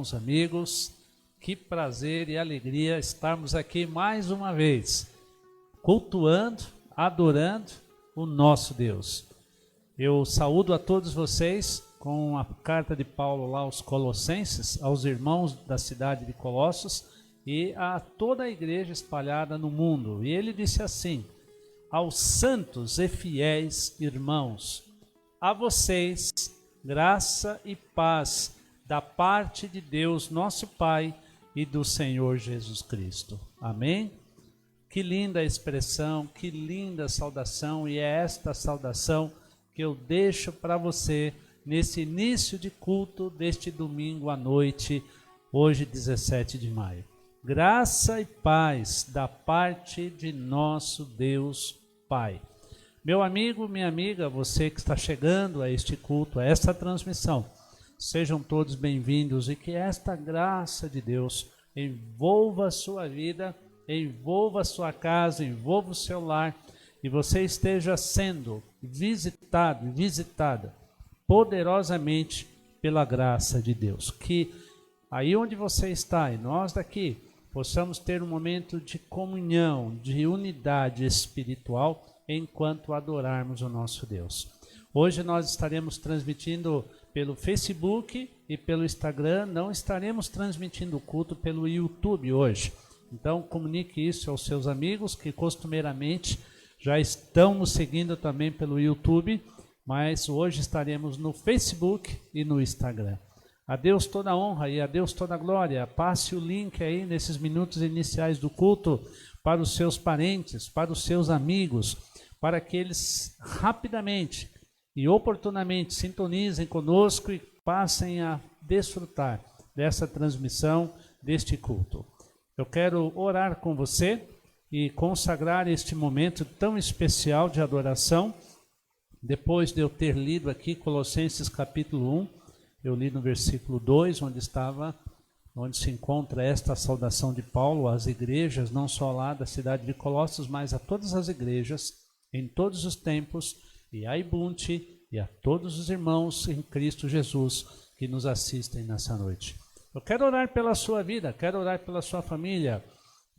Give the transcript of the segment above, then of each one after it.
irmãos, amigos, que prazer e alegria estarmos aqui mais uma vez, cultuando, adorando o nosso Deus. Eu saúdo a todos vocês com a carta de Paulo lá aos Colossenses, aos irmãos da cidade de Colossos e a toda a igreja espalhada no mundo. E ele disse assim: aos santos e fiéis irmãos, a vocês graça e paz da parte de Deus, nosso Pai, e do Senhor Jesus Cristo. Amém? Que linda expressão, que linda saudação, e é esta saudação que eu deixo para você nesse início de culto deste domingo à noite, hoje 17 de maio. Graça e paz da parte de nosso Deus Pai. Meu amigo, minha amiga, você que está chegando a este culto, a esta transmissão, sejam todos bem-vindos e que esta graça de Deus envolva a sua vida, envolva a sua casa, envolva o seu lar e você esteja sendo visitado e visitada poderosamente pela graça de Deus. Que aí onde você está e nós daqui possamos ter um momento de comunhão, de unidade espiritual enquanto adorarmos o nosso Deus. Hoje nós estaremos transmitindo pelo Facebook e pelo Instagram, não estaremos transmitindo o culto pelo YouTube hoje. Então comunique isso aos seus amigos que costumeiramente já estão nos seguindo também pelo YouTube, mas hoje estaremos no Facebook e no Instagram. A Deus toda a honra e a Deus toda a glória. Passe o link aí nesses minutos iniciais do culto para os seus parentes, para os seus amigos, para que eles rapidamente e oportunamente sintonizem conosco e passem a desfrutar dessa transmissão, deste culto. Eu quero orar com você e consagrar este momento tão especial de adoração. Depois de eu ter lido aqui Colossenses capítulo 1, eu li no versículo 2, onde se encontra esta saudação de Paulo às igrejas, não só lá da cidade de Colossos, mas a todas as igrejas, em todos os tempos, e a Ibunte, e a todos os irmãos em Cristo Jesus que nos assistem nessa noite. Eu quero orar pela sua vida, quero orar pela sua família,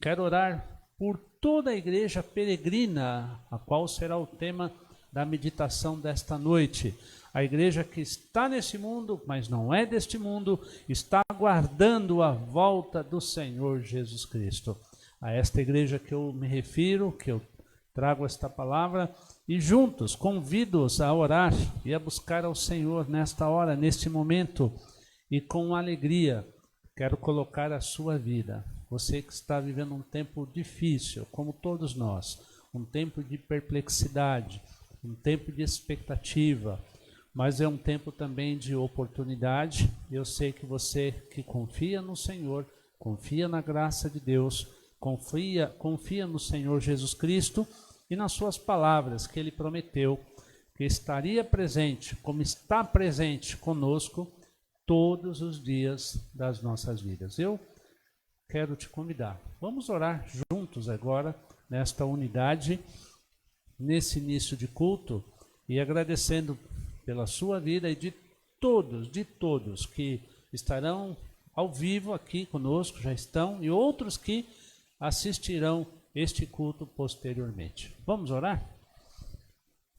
quero orar por toda a igreja peregrina, a qual será o tema da meditação desta noite. A igreja que está nesse mundo, mas não é deste mundo, está aguardando a volta do Senhor Jesus Cristo. A esta igreja que eu me refiro, que eu trago esta palavra, e juntos convido-os a orar e a buscar ao Senhor nesta hora, neste momento, e com alegria quero colocar a sua vida. Você que está vivendo um tempo difícil, como todos nós, um tempo de perplexidade, um tempo de expectativa, mas é um tempo também de oportunidade. Eu sei que você que confia no Senhor, confia na graça de Deus, confia no Senhor Jesus Cristo e nas suas palavras que Ele prometeu que estaria presente, como está presente conosco todos os dias das nossas vidas. Eu quero te convidar. Vamos orar juntos agora, nesta unidade, nesse início de culto, e agradecendo pela sua vida e de todos que estarão ao vivo aqui conosco, já estão, e outros que assistirão este culto posteriormente. Vamos orar?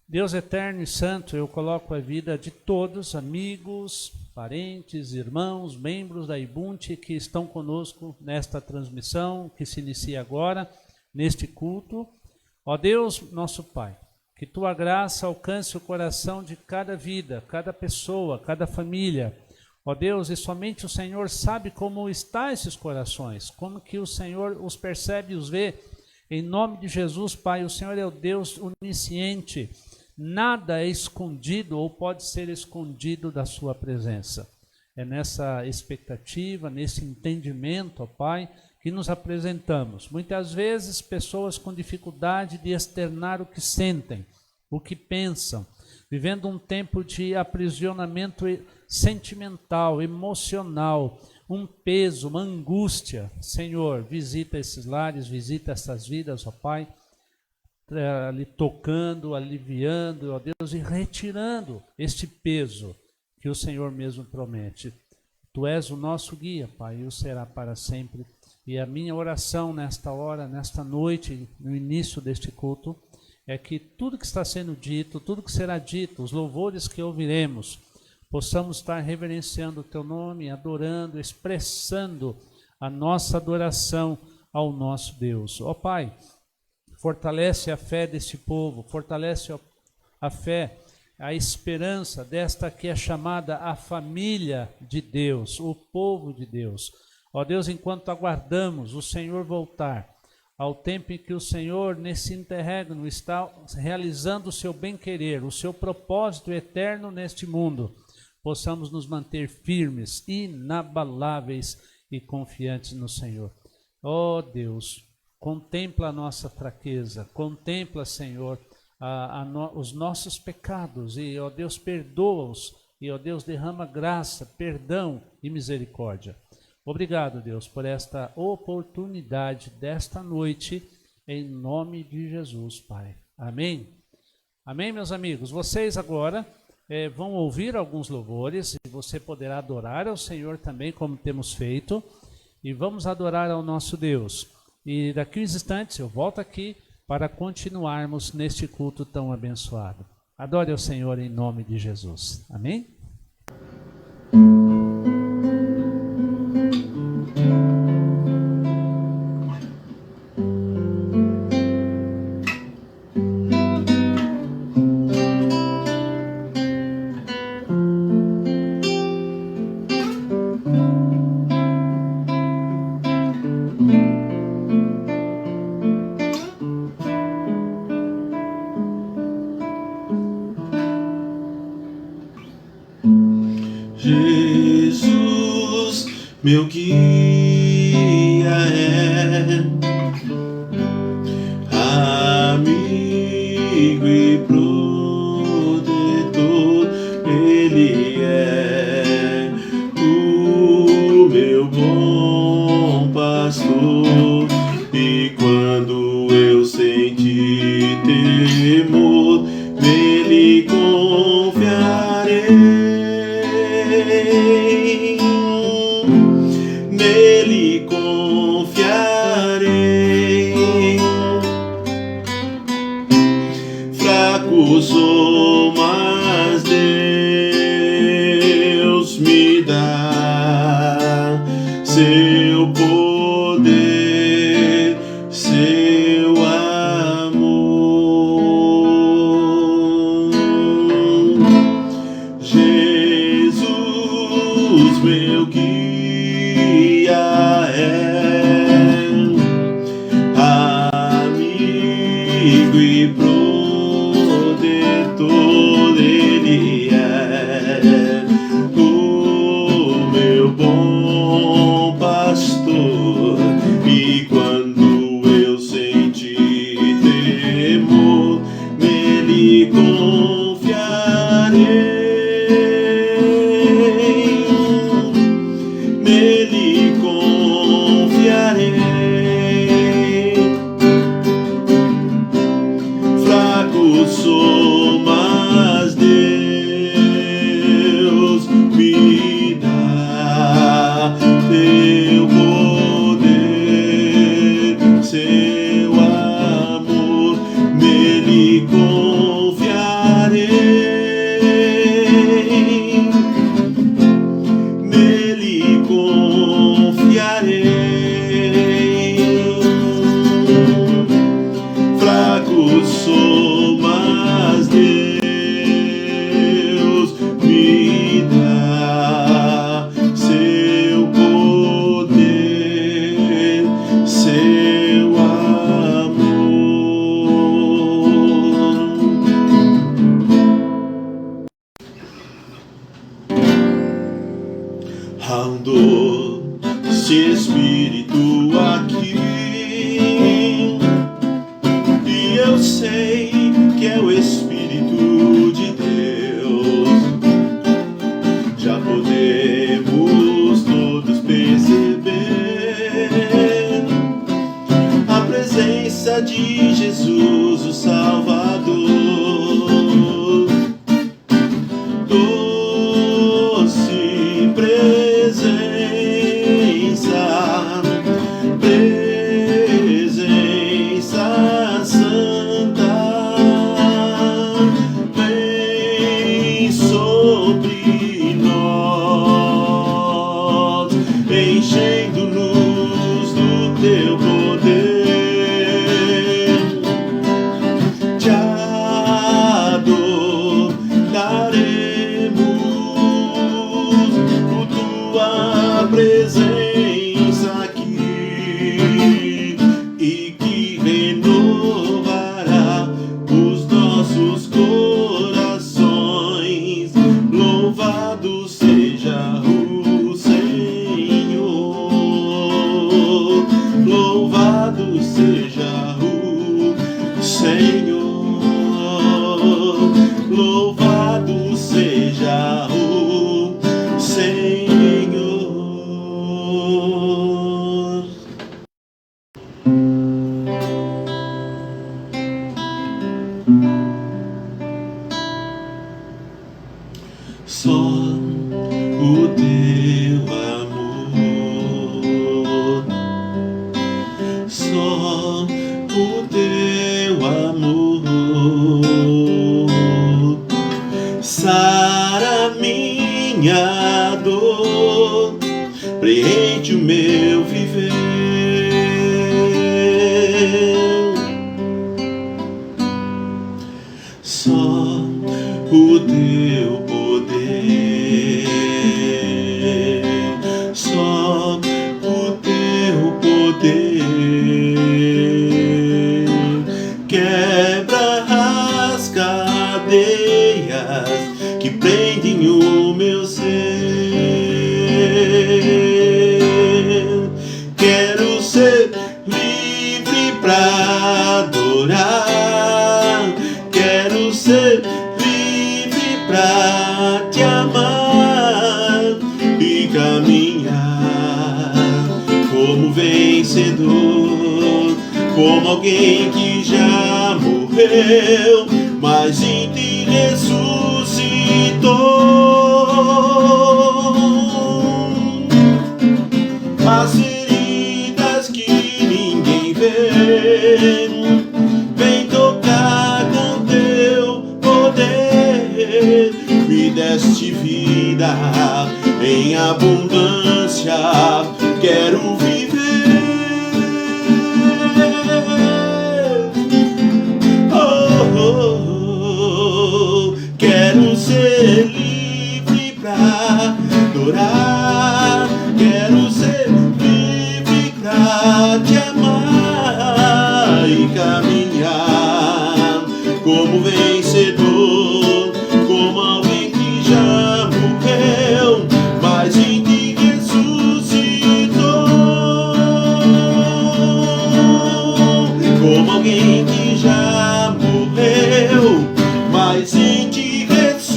Deus eterno e santo, eu coloco a vida de todos, amigos, parentes, irmãos, membros da Ibunte que estão conosco nesta transmissão, que se inicia agora, neste culto. Ó Deus, nosso Pai, que Tua graça alcance o coração de cada vida, cada pessoa, cada família. Ó Deus, e somente o Senhor sabe como estão esses corações, como que o Senhor os percebe e os vê. Em nome de Jesus, Pai, o Senhor é o Deus onisciente. Nada é escondido ou pode ser escondido da sua presença. É nessa expectativa, nesse entendimento, ó Pai, que nos apresentamos. Muitas vezes pessoas com dificuldade de externar o que sentem, o que pensam, vivendo um tempo de aprisionamento sentimental, emocional, um peso, uma angústia. Senhor, visita esses lares, visita essas vidas, ó Pai, ali tocando, aliviando, ó Deus, e retirando este peso que o Senhor mesmo promete. Tu és o nosso guia, Pai, e o será para sempre. E a minha oração nesta hora, nesta noite, no início deste culto, é que tudo que está sendo dito, tudo que será dito, os louvores que ouviremos, possamos estar reverenciando o Teu nome, adorando, expressando a nossa adoração ao nosso Deus. Ó Pai, fortalece a fé deste povo, fortalece a fé, a esperança desta que é chamada a família de Deus, o povo de Deus. Ó Deus, enquanto aguardamos o Senhor voltar, ao tempo em que o Senhor, nesse interregno, está realizando o seu bem-querer, o seu propósito eterno neste mundo, possamos nos manter firmes, inabaláveis e confiantes no Senhor. Ó Deus, contempla a nossa fraqueza, contempla, Senhor, os nossos pecados, e, ó Deus, perdoa-os, e, ó Deus, derrama graça, perdão e misericórdia. Obrigado, Deus, por esta oportunidade desta noite, em nome de Jesus, Pai. Amém? Amém, meus amigos? Vocês agora vão ouvir alguns louvores, e você poderá adorar ao Senhor também, como temos feito, e vamos adorar ao nosso Deus. E daqui a uns instantes eu volto aqui para continuarmos neste culto tão abençoado. Adore ao Senhor em nome de Jesus. Amém? Jesus, meu guia é, amigo e protetor, Ele é o meu bom pastor. E quando eu senti temor, nele confiarei. Nele confiarei. Fraco sou, mas Deus me dá seu poder, seu amor. Jesus, meu guia é, amigo e protetor, Ele é o meu bom pastor. E quando eu senti temor, nele confiarei. Nele confiarei. Fraco sou, mas Deus me dá teu poder, seu amor. Nele confiarei. Nele confiarei. Fraco sou, mas Deus me dá seu poder, seu amor. Andou esse Espírito aqui, e eu sei que é o Espírito de Deus. Já podemos todos perceber a presença de Jesus, o Salvador. Doce presença Só o teu amor sara minha dor, preenche o meu viver. Só o teu poder, só o teu poder quebra as cadeias que prendem o meu ser. Quero ser livre pra adorar, quero ser livre pra te amar e caminhar como vencedor, como alguém que já morreu, mas em ti ressuscitou. As feridas que ninguém vê, vem tocar com teu poder. Me deste vida em abundância, quero viver. Quero ser livre pra adorar, quero ser livre pra te amar e caminhar como vencedor, como alguém que já morreu, mas em ti ressuscitou. Como alguém que já morreu, mas em ti ressuscitou.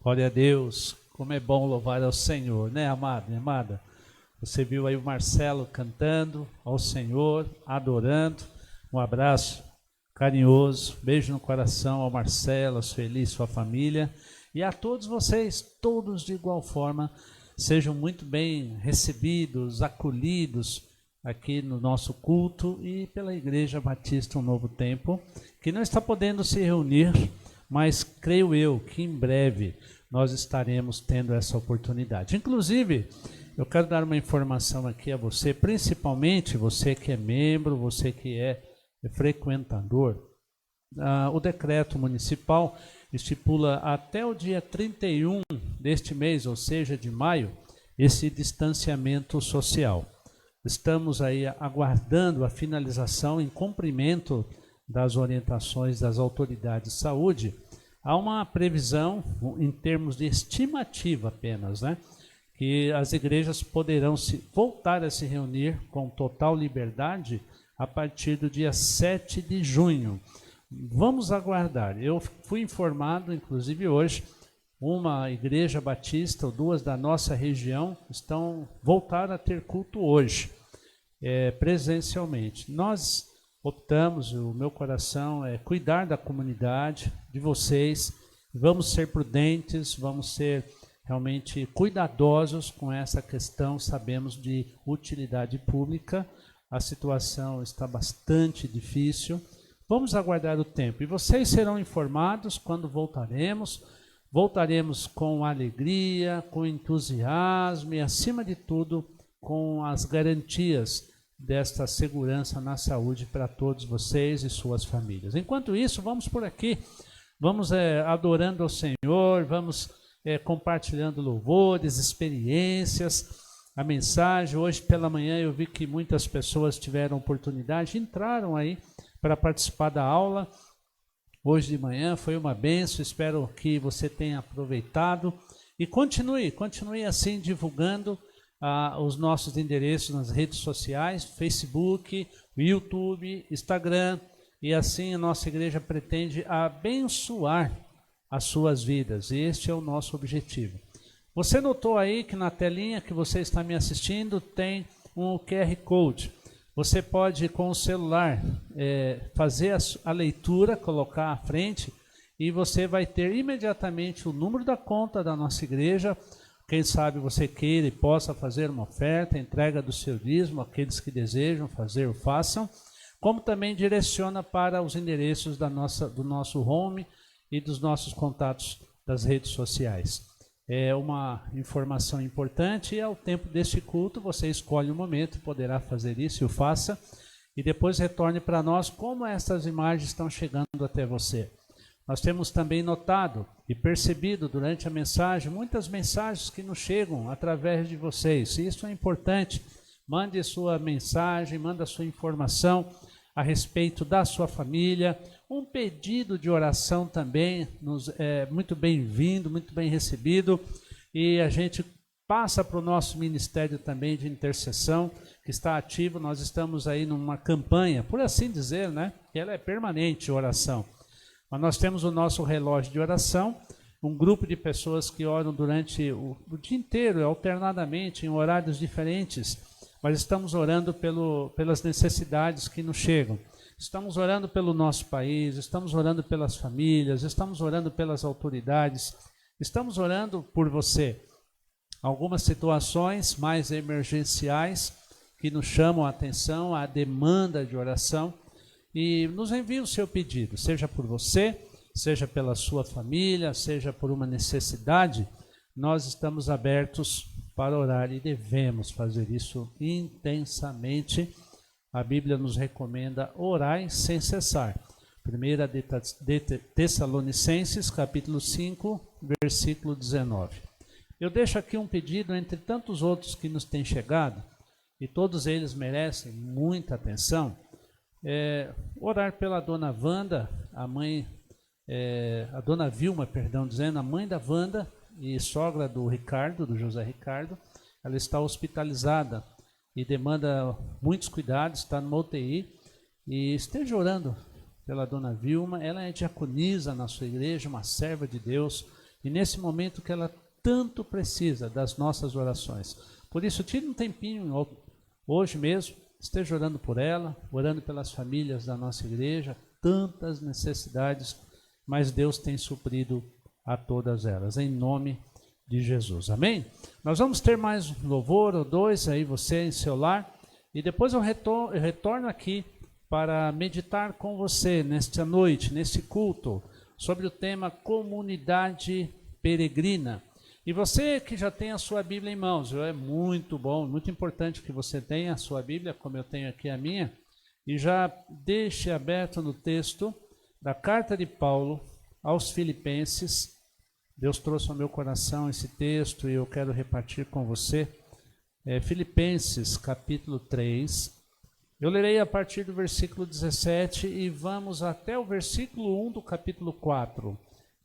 Glória a Deus, como é bom louvar ao Senhor, né, amado e amada? Você viu aí o Marcelo cantando ao Senhor, adorando. Um abraço carinhoso, beijo no coração ao Marcelo, a Sueli, sua família, e a todos vocês, todos de igual forma, sejam muito bem recebidos, acolhidos aqui no nosso culto e pela Igreja Batista Um Novo Tempo, que não está podendo se reunir, mas creio eu que em breve nós estaremos tendo essa oportunidade. Inclusive, eu quero dar uma informação aqui a você, principalmente você que é membro, você que é frequentador. O decreto municipal estipula até o dia 31 deste mês, ou seja, de maio, esse distanciamento social. Estamos aí aguardando a finalização em cumprimento das orientações das autoridades de saúde. Há uma previsão em termos de estimativa apenas, né? Que as igrejas poderão voltar a se reunir com total liberdade a partir do dia 7 de junho. Vamos aguardar. Eu fui informado, inclusive hoje, uma igreja batista, ou duas da nossa região, voltaram a ter culto hoje, presencialmente. Nós optamos, o meu coração é cuidar da comunidade, de vocês, vamos ser prudentes, vamos ser realmente cuidadosos com essa questão, sabemos de utilidade pública, a situação está bastante difícil, vamos aguardar o tempo e vocês serão informados quando voltaremos com alegria, com entusiasmo e acima de tudo com as garantias desta segurança na saúde para todos vocês e suas famílias. Enquanto isso, vamos por aqui, vamos adorando ao Senhor, vamos compartilhando louvores, experiências, a mensagem. Hoje pela manhã eu vi que muitas pessoas tiveram oportunidade, entraram aí para participar da aula. Hoje de manhã foi uma bênção, espero que você tenha aproveitado e continue assim divulgando os nossos endereços nas redes sociais, Facebook, YouTube, Instagram, e assim a nossa igreja pretende abençoar as suas vidas. Este é o nosso objetivo. Você notou aí que na telinha que você está me assistindo tem um QR Code. Você pode com o celular fazer a leitura, colocar à frente e você vai ter imediatamente o número da conta da nossa igreja. Quem sabe você queira e possa fazer uma oferta, entrega do seu dízimo, aqueles que desejam fazer o façam, como também direciona para os endereços do nosso home e dos nossos contatos das redes sociais. É uma informação importante e ao tempo deste culto você escolhe um momento, poderá fazer isso e o faça, e depois retorne para nós como essas imagens estão chegando até você. Nós temos também notado e percebido durante a mensagem, muitas mensagens que nos chegam através de vocês. Isso é importante. Mande sua mensagem, manda sua informação a respeito da sua família. Um pedido de oração também é muito bem-vindo, muito bem recebido. E a gente passa para o nosso ministério também de intercessão, que está ativo. Nós estamos aí numa campanha, por assim dizer, né? Que ela é permanente, oração. Mas nós temos o nosso relógio de oração, um grupo de pessoas que oram durante o dia inteiro, alternadamente, em horários diferentes, mas estamos orando pelas necessidades que nos chegam. Estamos orando pelo nosso país, estamos orando pelas famílias, estamos orando pelas autoridades, estamos orando por você. Algumas situações mais emergenciais que nos chamam a atenção, a demanda de oração, e nos envie o seu pedido, seja por você, seja pela sua família, seja por uma necessidade. Nós estamos abertos para orar e devemos fazer isso intensamente. A Bíblia nos recomenda orar sem cessar. 1 Tessalonicenses, capítulo 5, versículo 19. Eu deixo aqui um pedido entre tantos outros que nos têm chegado, e todos eles merecem muita atenção. Orar pela dona Wanda, a dona Vilma, a mãe da Wanda e sogra do Ricardo, do José Ricardo. Ela está hospitalizada e demanda muitos cuidados, está numa UTI, e esteja orando pela dona Vilma. Ela é diaconisa na sua igreja, uma serva de Deus, e nesse momento que ela tanto precisa das nossas orações. Por isso, tire um tempinho hoje mesmo, esteja orando por ela, orando pelas famílias da nossa igreja, tantas necessidades, mas Deus tem suprido a todas elas, em nome de Jesus. Amém? Nós vamos ter mais um louvor ou dois aí, você em seu lar, e depois eu retorno aqui para meditar com você nesta noite, nesse culto, sobre o tema comunidade peregrina. E você que já tem a sua Bíblia em mãos, é muito bom, muito importante que você tenha a sua Bíblia, como eu tenho aqui a minha, e já deixe aberto no texto da carta de Paulo aos Filipenses. Deus trouxe ao meu coração esse texto e eu quero repartir com você. Filipenses, capítulo 3. Eu lerei a partir do versículo 17 e vamos até o versículo 1 do capítulo 4.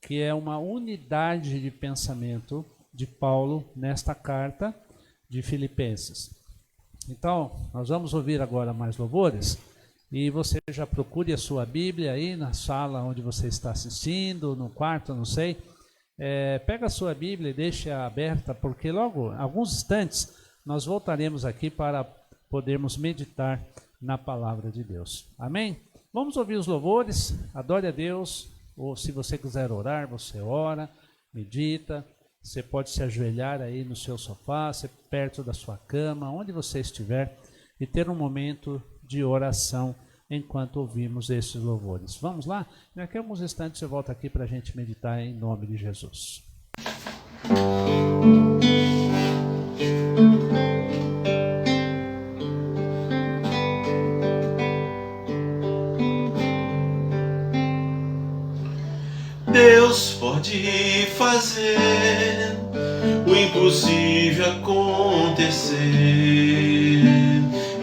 Que é uma unidade de pensamento de Paulo nesta carta de Filipenses. Então, nós vamos ouvir agora mais louvores, e você já procure a sua Bíblia aí na sala onde você está assistindo, no quarto, não sei. Pega a sua Bíblia e deixe-a aberta, porque logo, em alguns instantes, nós voltaremos aqui para podermos meditar na palavra de Deus. Amém? Vamos ouvir os louvores, adore a Deus. Ou se você quiser orar, você ora, medita. Você pode se ajoelhar aí no seu sofá, perto da sua cama, onde você estiver, e ter um momento de oração enquanto ouvimos esses louvores. Vamos lá? Daqui a alguns instantes eu volto aqui para a gente meditar em nome de Jesus. Deus pode fazer o impossível acontecer,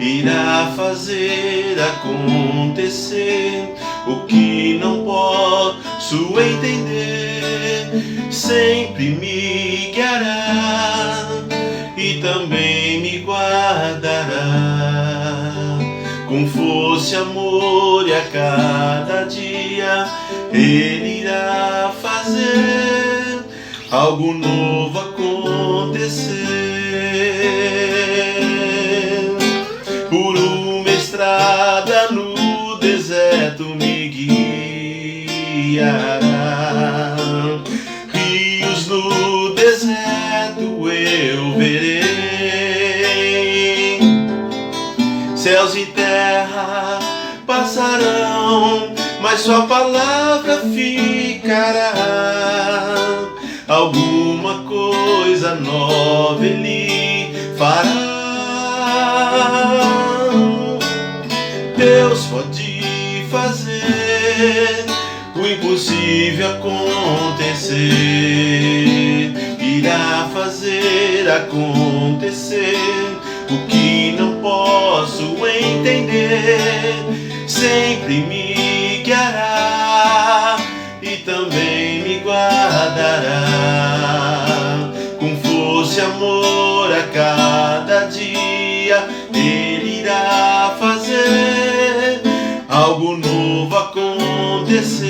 irá fazer acontecer o que não posso entender, sempre me guiará e também me guardará, com força e amor, e a cada dia Ele irá fazer algo novo acontecer. Por uma estrada no deserto me guiará, no deserto eu verei. Céus e terra passarão, mas sua palavra ficará. Alguma coisa nova ele fará. Deus pode fazer o impossível acontecer, irá fazer acontecer o que não posso entender. Sempre me guiará e também me guardará. Com força e amor a cada dia ele irá fazer algo novo acontecer.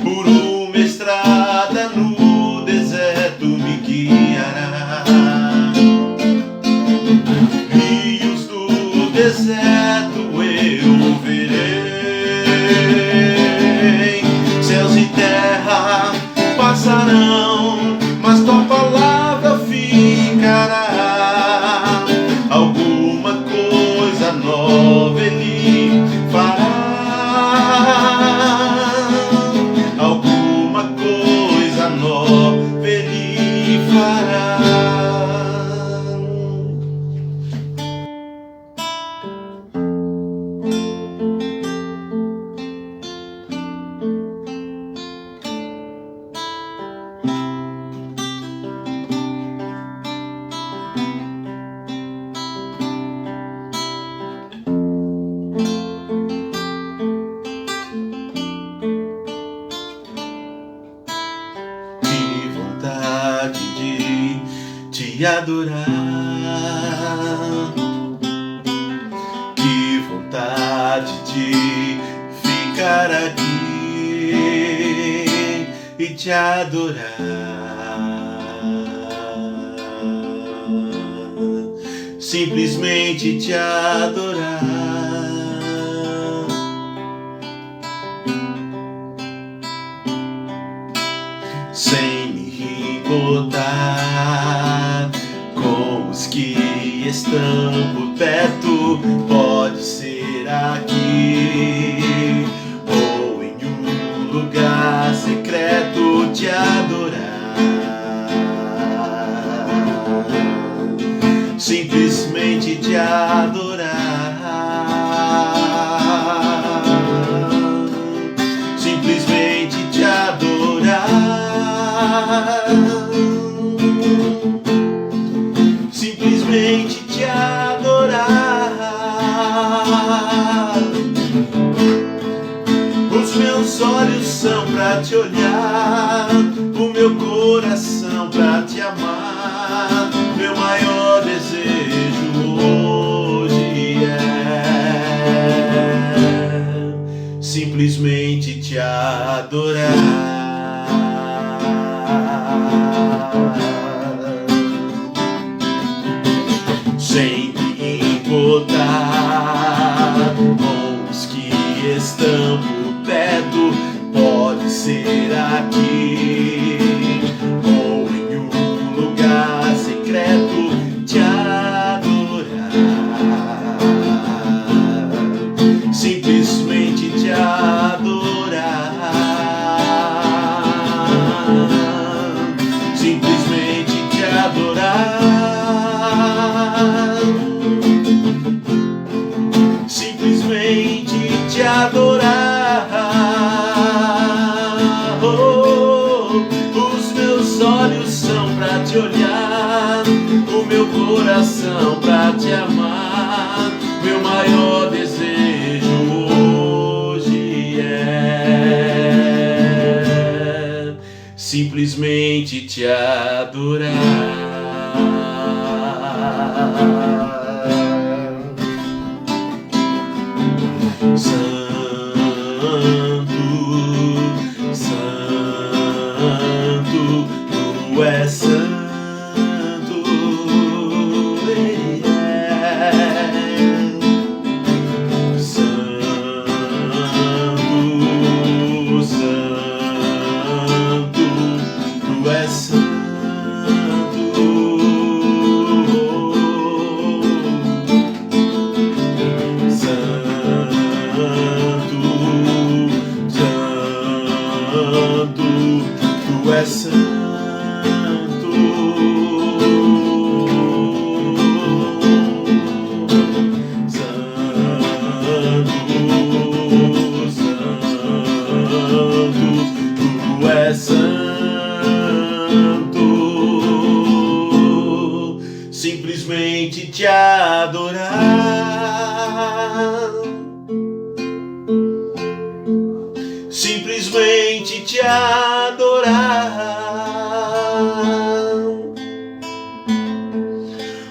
Por uma estrada no deserto me guiará. Rios do deserto eu verei. Céus e terra passarão, mas tua palavra ficará. Alguma coisa nova ele fará. Alguma coisa nova ele fará. Te adorar, que vontade de ficar aqui e te adorar, simplesmente te adorar, sem me importar com os que estão por perto. Pode ser aqui ou em um lugar secreto te adorar, simplesmente te adorar, simplesmente te adorar, simplesmente te adorar. Os meus olhos são pra te olhar, o meu coração pra te amar. Meu maior desejo hoje é simplesmente te adorar. Sem me importar com os que estão por perto, pode ser aqui ou em um lugar secreto te adorar, simplesmente te adorar, simplesmente te adorar, simplesmente te adorar. Oh, os meus olhos são pra te olhar, o meu coração pra te amar. Meu maior desejo hoje é simplesmente te adorar. Santo, tu és santo, Ele é santo, santo, tu és santo. Tu és santo, simplesmente te adorar, simplesmente te adorar.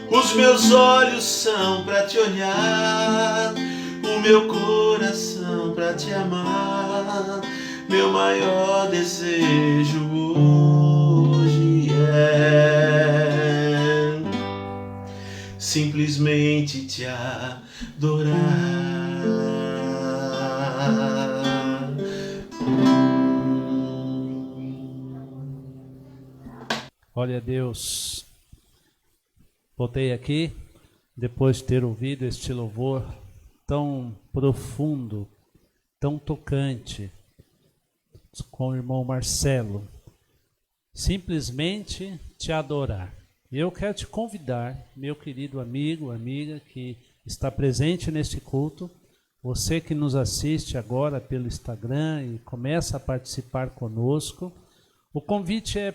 Os meus olhos são para te olhar, o meu coração para te amar. Meu maior desejo hoje é simplesmente te adorar. Olha, Deus, voltei aqui depois de ter ouvido este louvor tão profundo, tão tocante, com o irmão Marcelo, simplesmente te adorar. E eu quero te convidar, meu querido amigo, amiga que está presente neste culto, você que nos assiste agora pelo Instagram e começa a participar conosco, o convite é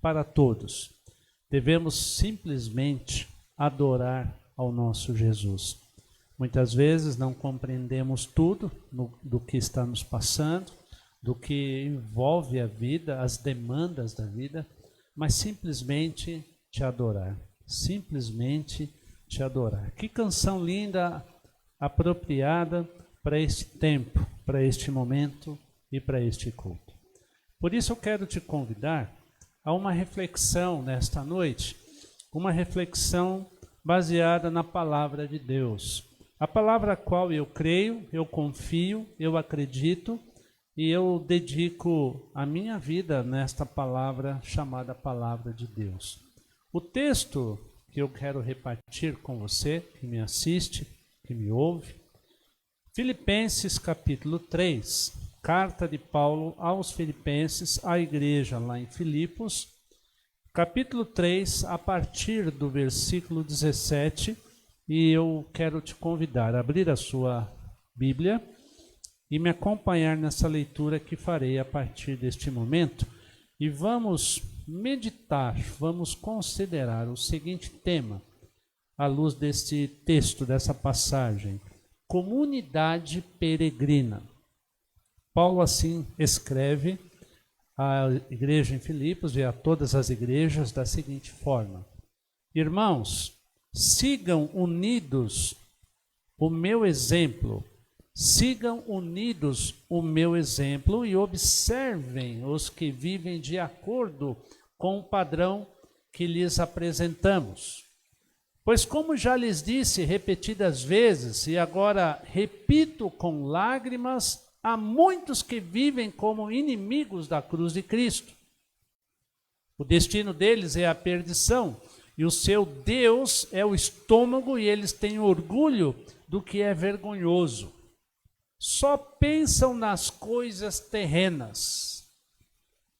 para todos. Devemos simplesmente adorar ao nosso Jesus. Muitas vezes não compreendemos tudo do que está nos passando, do que envolve a vida, as demandas da vida, mas simplesmente te adorar, simplesmente te adorar. Que canção linda, apropriada para este tempo, para este momento e para este culto. Por isso eu quero te convidar a uma reflexão nesta noite, uma reflexão baseada na palavra de Deus, a palavra a qual eu creio, eu confio, eu acredito, e eu dedico a minha vida nesta palavra chamada Palavra de Deus. O texto que eu quero repartir com você, que me assiste, que me ouve, Filipenses capítulo 3, carta de Paulo aos Filipenses, à igreja lá em Filipos, capítulo 3, a partir do versículo 17, e eu quero te convidar a abrir a sua Bíblia e me acompanhar nessa leitura que farei a partir deste momento. E vamos meditar, vamos considerar o seguinte tema, à luz deste texto, dessa passagem: comunidade peregrina. Paulo assim escreve à igreja em Filipos e a todas as igrejas da seguinte forma: irmãos, sigam unidos o meu exemplo. Sigam unidos o meu exemplo e observem os que vivem de acordo com o padrão que lhes apresentamos. Pois como já lhes disse repetidas vezes, e agora repito com lágrimas, há muitos que vivem como inimigos da cruz de Cristo. O destino deles é a perdição, e o seu Deus é o estômago, e eles têm orgulho do que é vergonhoso. Só pensam nas coisas terrenas.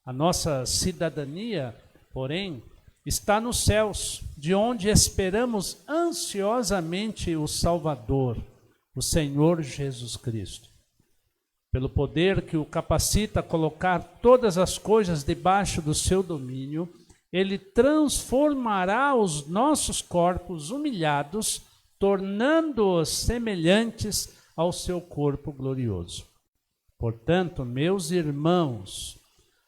A nossa cidadania, porém, está nos céus, de onde esperamos ansiosamente o Salvador, o Senhor Jesus Cristo. Pelo poder que o capacita a colocar todas as coisas debaixo do seu domínio, ele transformará os nossos corpos humilhados, tornando-os semelhantes ao seu corpo glorioso. Portanto, meus irmãos,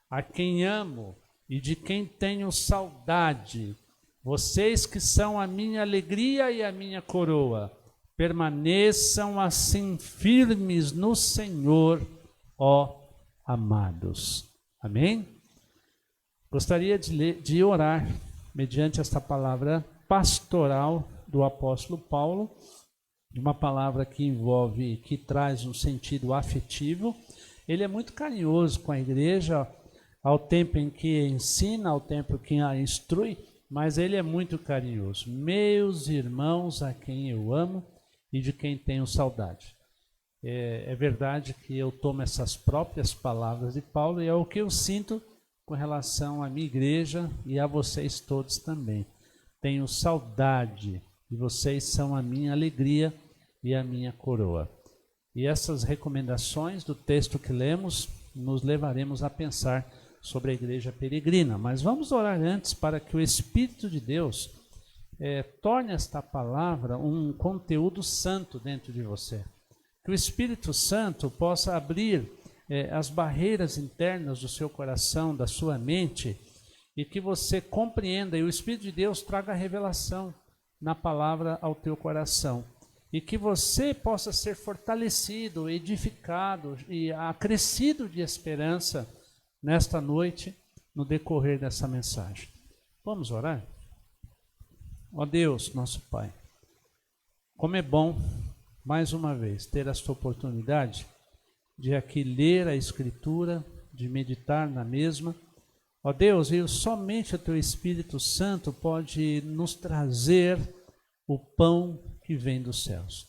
a quem amo e de quem tenho saudade, vocês que são a minha alegria e a minha coroa, permaneçam assim firmes no Senhor, ó amados. Amém? Gostaria de orar mediante esta palavra pastoral do apóstolo Paulo, uma palavra que envolve, que traz um sentido afetivo. Ele é muito carinhoso com a igreja, ao tempo em que ensina, ao tempo em que a instrui, mas ele é muito carinhoso. Meus irmãos, a quem eu amo e de quem tenho saudade. É verdade que eu tomo essas próprias palavras de Paulo e é o que eu sinto com relação à minha igreja e a vocês todos também. Tenho saudade e vocês são a minha alegria e a minha coroa. E essas recomendações do texto que lemos nos levaremos a pensar sobre a igreja peregrina. Mas vamos orar antes para que o Espírito de Deus torne esta palavra um conteúdo santo dentro de você. Que o Espírito Santo possa abrir as barreiras internas do seu coração, da sua mente, e que você compreenda, e o Espírito de Deus traga a revelação na palavra ao teu coração. E que você possa ser fortalecido, edificado e acrescido de esperança nesta noite, no decorrer dessa mensagem. Vamos orar? Ó Deus, nosso Pai, como é bom, mais uma vez, ter esta oportunidade de aqui ler a Escritura, de meditar na mesma. Ó Deus, e somente o Teu Espírito Santo pode nos trazer o pão que vem dos céus.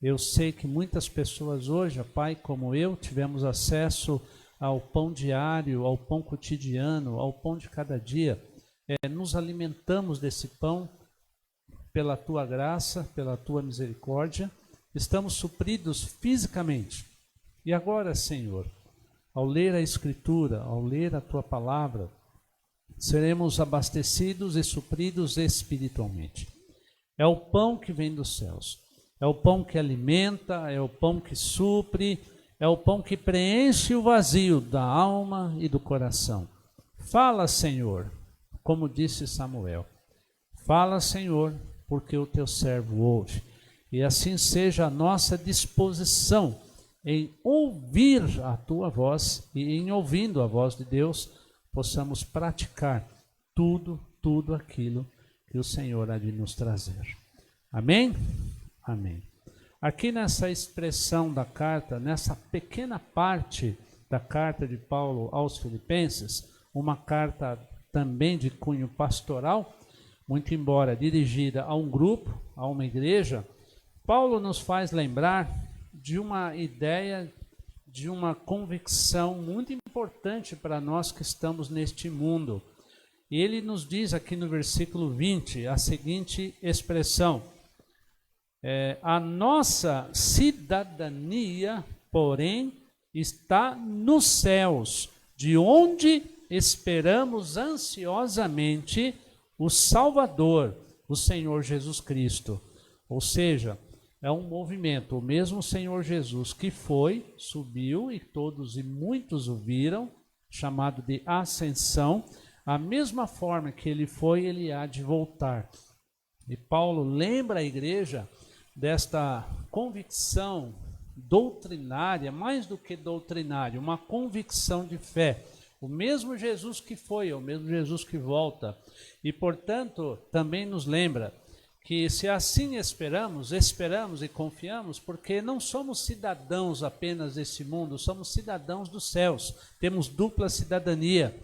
Eu sei que muitas pessoas hoje, ó Pai, como eu, tivemos acesso ao pão diário, ao pão cotidiano, ao pão de cada dia. Nos alimentamos desse pão pela Tua graça, pela Tua misericórdia. Estamos supridos fisicamente. E agora, Senhor, ao ler a Escritura, ao ler a Tua palavra, seremos abastecidos e supridos espiritualmente. É o pão que vem dos céus, é o pão que alimenta, é o pão que supre, é o pão que preenche o vazio da alma e do coração. Fala, Senhor, como disse Samuel. Fala, Senhor, porque o teu servo ouve. E assim seja a nossa disposição em ouvir a tua voz e em ouvindo a voz de Deus, possamos praticar tudo aquilo que o Senhor há de nos trazer. Amém? Amém. Aqui nessa expressão da carta, nessa pequena parte da carta de Paulo aos Filipenses, uma carta também de cunho pastoral, muito embora dirigida a um grupo, a uma igreja, Paulo nos faz lembrar de uma ideia, de uma convicção muito importante para nós que estamos neste mundo. E ele nos diz aqui no versículo 20 a seguinte expressão: a nossa cidadania, porém, está nos céus, de onde esperamos ansiosamente o Salvador, o Senhor Jesus Cristo. Ou seja, é um movimento, o mesmo Senhor Jesus que foi, subiu e todos e muitos o viram, chamado de ascensão, a mesma forma que ele foi, ele há de voltar. E Paulo lembra a igreja desta convicção doutrinária, mais do que doutrinária, uma convicção de fé. O mesmo Jesus que foi, é o mesmo Jesus que volta. E, portanto, também nos lembra que se assim esperamos e confiamos, porque não somos cidadãos apenas desse mundo, somos cidadãos dos céus, temos dupla cidadania.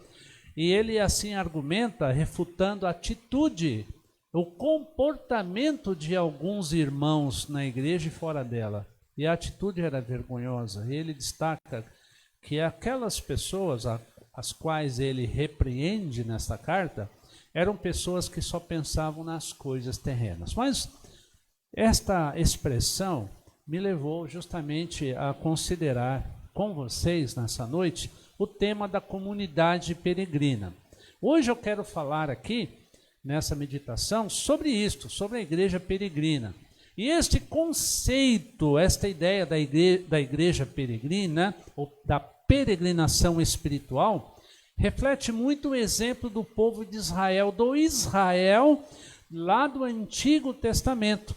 E ele assim argumenta, refutando a atitude, o comportamento de alguns irmãos na igreja e fora dela. E a atitude era vergonhosa. Ele destaca que aquelas pessoas as quais ele repreende nesta carta, eram pessoas que só pensavam nas coisas terrenas. Mas esta expressão me levou justamente a considerar com vocês nessa noite o tema da comunidade peregrina. Hoje eu quero falar aqui, nessa meditação, sobre isto, sobre a igreja peregrina. E este conceito, esta ideia da igreja peregrina, ou da peregrinação espiritual, reflete muito o exemplo do povo de Israel, do Israel lá do Antigo Testamento.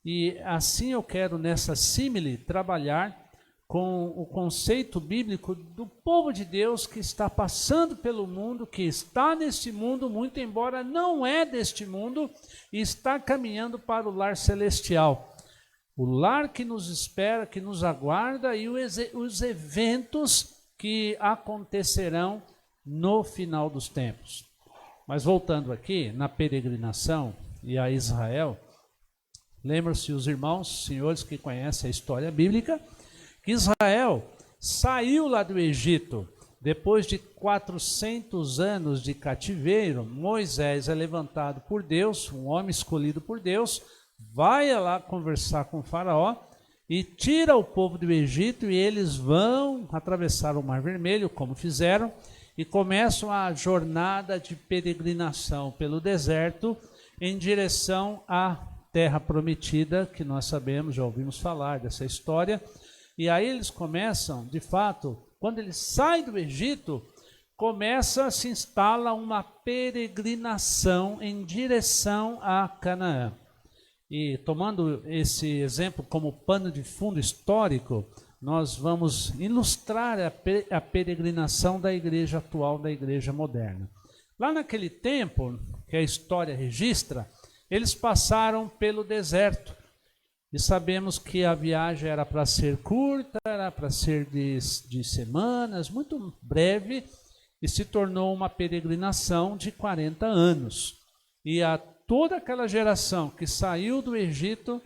E assim eu quero nessa símile trabalhar com o conceito bíblico do povo de Deus que está passando pelo mundo, que está neste mundo, muito embora não é deste mundo, e está caminhando para o lar celestial. O lar que nos espera, que nos aguarda, e os eventos que acontecerão no final dos tempos. Mas voltando aqui na peregrinação e a Israel, Lembram-se os irmãos, senhores que conhecem a história bíblica, que Israel saiu lá do Egito. Depois de 400 anos de cativeiro, Moisés é levantado por Deus, um homem escolhido por Deus, vai lá conversar com o faraó e tira o povo do Egito, e eles vão atravessar o Mar Vermelho, como fizeram, e começam a jornada de peregrinação pelo deserto em direção à terra prometida, que nós sabemos, já ouvimos falar dessa história. E aí eles começam, de fato, quando eles saem do Egito, se instala uma peregrinação em direção a Canaã. E tomando esse exemplo como pano de fundo histórico, nós vamos ilustrar a peregrinação da igreja atual, da igreja moderna. Lá naquele tempo, que a história registra, eles passaram pelo deserto. E sabemos que a viagem era para ser curta, era para ser de semanas, muito breve, e se tornou uma peregrinação de 40 anos. E toda aquela geração que saiu do Egito,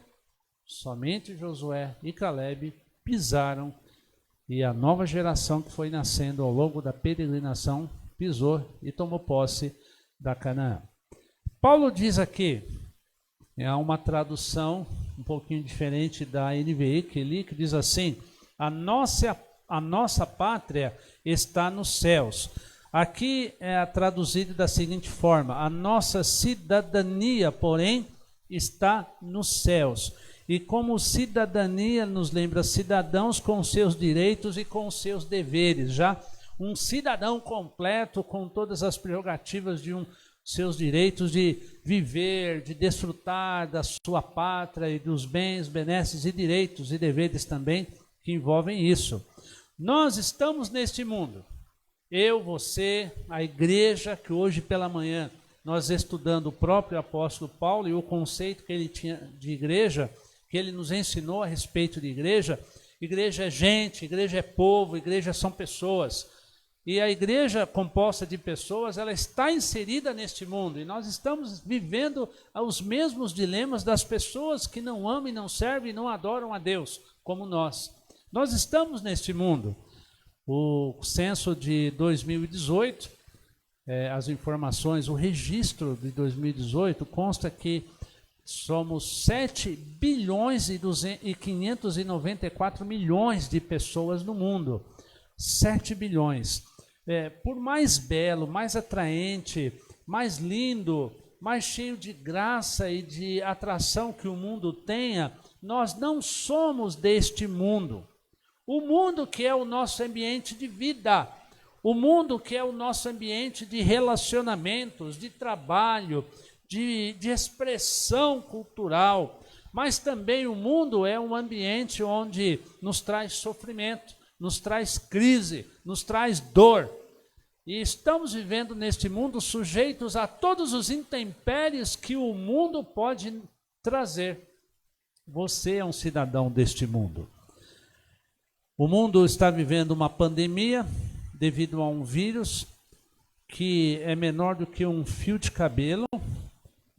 somente Josué e Caleb pisaram, e a nova geração que foi nascendo ao longo da peregrinação pisou e tomou posse da Canaã. Paulo diz aqui, é uma tradução um pouquinho diferente da NVI que diz assim: a nossa pátria está nos céus. Aqui é traduzido da seguinte forma: a nossa cidadania, porém, está nos céus. E como cidadania nos lembra cidadãos com seus direitos e com seus deveres, já um cidadão completo com todas as prerrogativas de seus direitos de viver, de desfrutar da sua pátria e dos bens, benesses e direitos e deveres também que envolvem isso. Nós estamos neste mundo, eu, você, a igreja, que hoje pela manhã nós estudando o próprio apóstolo Paulo e o conceito que ele tinha de igreja, que ele nos ensinou a respeito de igreja. Igreja é gente, igreja é povo, igreja são pessoas. E a igreja composta de pessoas, ela está inserida neste mundo. E nós estamos vivendo os mesmos dilemas das pessoas que não amam e não servem e não adoram a Deus, como nós. Nós estamos neste mundo. O censo de 2018, as informações, o registro de 2018 consta que somos 7 bilhões e 594 milhões de pessoas no mundo. 7 bilhões. Por mais belo, mais atraente, mais lindo, mais cheio de graça e de atração que o mundo tenha, nós não somos deste mundo. O mundo que é o nosso ambiente de vida, o mundo que é o nosso ambiente de relacionamentos, de trabalho, de expressão cultural, mas também o mundo é um ambiente onde nos traz sofrimento, nos traz crise, nos traz dor. E estamos vivendo neste mundo sujeitos a todos os intempéries que o mundo pode trazer. Você é um cidadão deste mundo. O mundo está vivendo uma pandemia devido a um vírus que é menor do que um fio de cabelo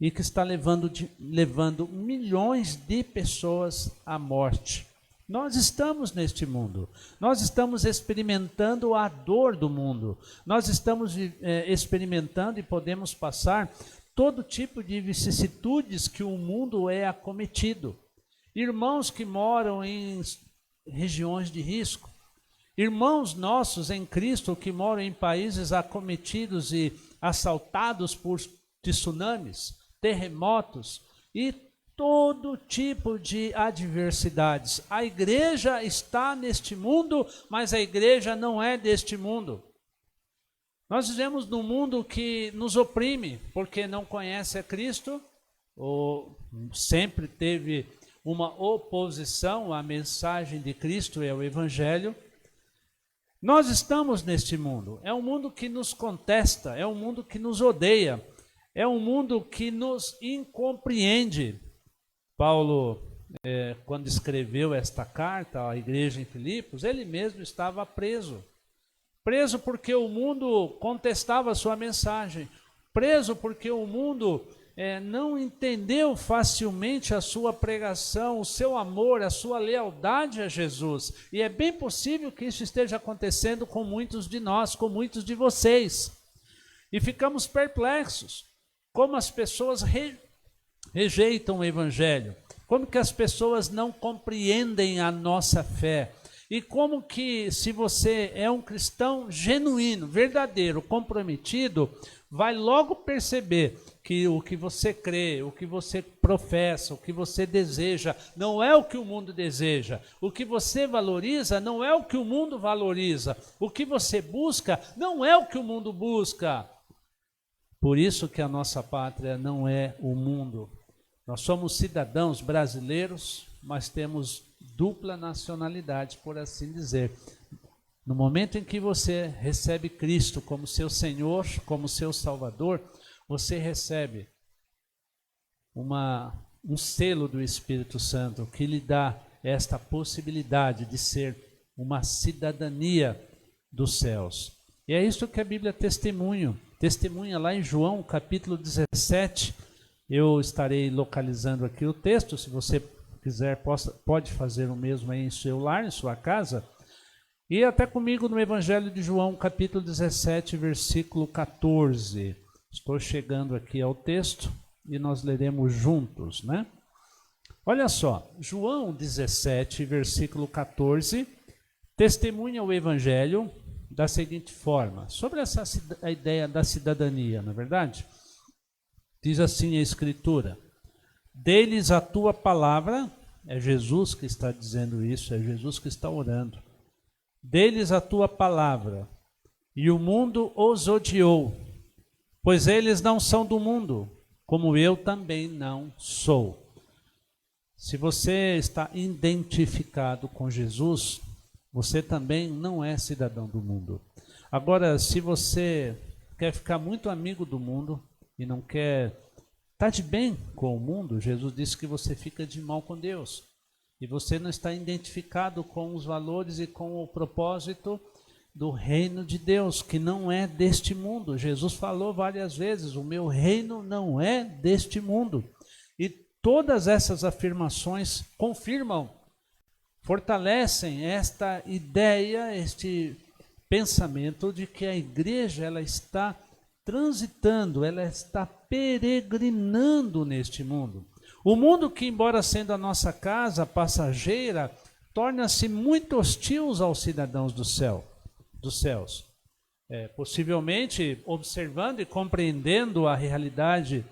e que está levando milhões de pessoas à morte. Nós estamos neste mundo, nós estamos experimentando a dor do mundo, nós estamos experimentando e podemos passar todo tipo de vicissitudes que o mundo é acometido. Irmãos que moram em regiões de risco, irmãos nossos em Cristo que moram em países acometidos e assaltados por tsunamis, terremotos e todo tipo de adversidades. A igreja está neste mundo, mas a igreja não é deste mundo. Nós vivemos num mundo que nos oprime, porque não conhece a Cristo, ou sempre teve uma oposição à mensagem de Cristo e ao Evangelho. Nós estamos neste mundo. É um mundo que nos contesta, é um mundo que nos odeia, é um mundo que nos incompreende. Paulo, quando escreveu esta carta à igreja em Filipos, ele mesmo estava preso. Preso porque o mundo contestava a sua mensagem. Preso porque o mundo não entendeu facilmente a sua pregação, o seu amor, a sua lealdade a Jesus. E é bem possível que isso esteja acontecendo com muitos de nós, com muitos de vocês. E ficamos perplexos. Como as pessoas rejeitam o Evangelho. Como que as pessoas não compreendem a nossa fé. E como que, se você é um cristão genuíno, verdadeiro, comprometido, vai logo perceber que o que você crê, o que você professa, o que você deseja, não é o que o mundo deseja. O que você valoriza não é o que o mundo valoriza. O que você busca não é o que o mundo busca. Por isso que a nossa pátria não é o mundo. Nós somos cidadãos brasileiros, mas temos dupla nacionalidade, por assim dizer. No momento em que você recebe Cristo como seu Senhor, como seu Salvador, você recebe um selo do Espírito Santo que lhe dá esta possibilidade de ser uma cidadania dos céus. E é isso que a Bíblia testemunha lá em João, capítulo 17. Eu estarei localizando aqui o texto, se você quiser pode fazer o mesmo aí em seu lar, em sua casa. E até comigo no Evangelho de João, capítulo 17, versículo 14. Estou chegando aqui ao texto e nós leremos juntos, né? Olha só, João 17, versículo 14, testemunha o Evangelho da seguinte forma, sobre a ideia da cidadania, não é verdade? Diz assim a Escritura: dê-lhes a tua palavra, é Jesus que está dizendo isso, é Jesus que está orando. Dê-lhes a tua palavra, e o mundo os odiou, pois eles não são do mundo, como eu também não sou. Se você está identificado com Jesus, você também não é cidadão do mundo. Agora, se você quer ficar muito amigo do mundo e não quer estar de bem com o mundo, Jesus disse que você fica de mal com Deus. E você não está identificado com os valores e com o propósito do reino de Deus, que não é deste mundo. Jesus falou várias vezes, o meu reino não é deste mundo. E todas essas afirmações confirmam, fortalecem esta ideia, este pensamento de que a igreja ela está transitando, ela está peregrinando neste mundo. O mundo que, embora sendo a nossa casa passageira, torna-se muito hostil aos cidadãos dos céus. Possivelmente, observando e compreendendo a realidade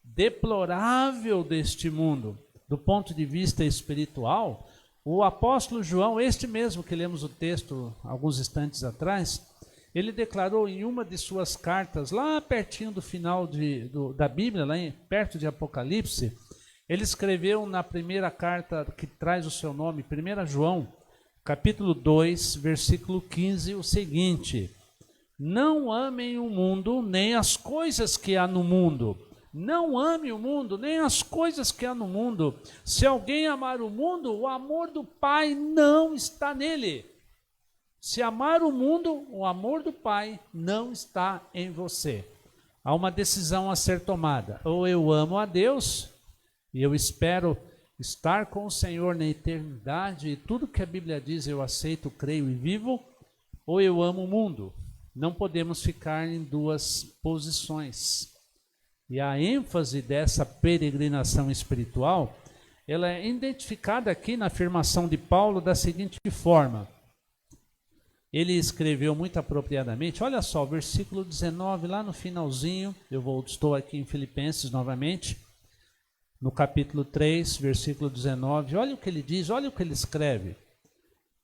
deplorável deste mundo, do ponto de vista espiritual, o apóstolo João, este mesmo que lemos o texto alguns instantes atrás, ele declarou em uma de suas cartas, lá pertinho do final da Bíblia, perto de Apocalipse, ele escreveu na primeira carta que traz o seu nome, 1 João, capítulo 2, versículo 15, o seguinte: não amem o mundo, nem as coisas que há no mundo. Não ame o mundo, nem as coisas que há no mundo. Se alguém amar o mundo, o amor do Pai não está nele. Se amar o mundo, o amor do Pai não está em você. Há uma decisão a ser tomada. Ou eu amo a Deus, e eu espero estar com o Senhor na eternidade, e tudo que a Bíblia diz eu aceito, creio e vivo, ou eu amo o mundo. Não podemos ficar em duas posições. E a ênfase dessa peregrinação espiritual, ela é identificada aqui na afirmação de Paulo da seguinte forma. Ele escreveu muito apropriadamente, olha só, o versículo 19, lá no finalzinho, estou aqui em Filipenses novamente, no capítulo 3, versículo 19, olha o que ele diz, olha o que ele escreve.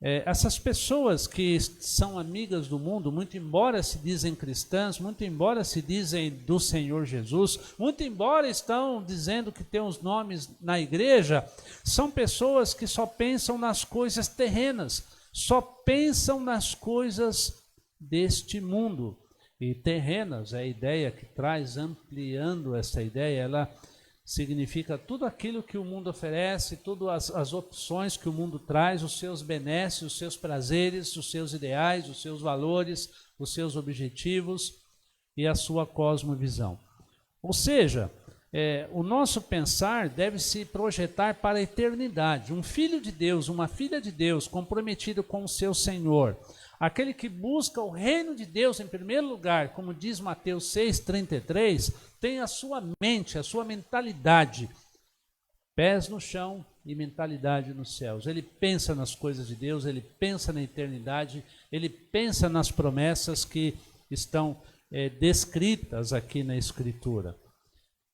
Essas pessoas que são amigas do mundo, muito embora se dizem cristãs, muito embora se dizem do Senhor Jesus, muito embora estão dizendo que tem os nomes na igreja, são pessoas que só pensam nas coisas terrenas, só pensam nas coisas deste mundo. E terrenas, é a ideia que traz, ampliando essa ideia, ela significa tudo aquilo que o mundo oferece, todas as opções que o mundo traz, os seus benesses, os seus prazeres, os seus ideais, os seus valores, os seus objetivos e a sua cosmovisão. Ou seja, o nosso pensar deve se projetar para a eternidade. Um filho de Deus, uma filha de Deus, comprometido com o seu Senhor, aquele que busca o reino de Deus em primeiro lugar, como diz Mateus 6,33, tem a sua mente, a sua mentalidade, pés no chão e mentalidade nos céus. Ele pensa nas coisas de Deus, ele pensa na eternidade, ele pensa nas promessas que estão descritas aqui na Escritura.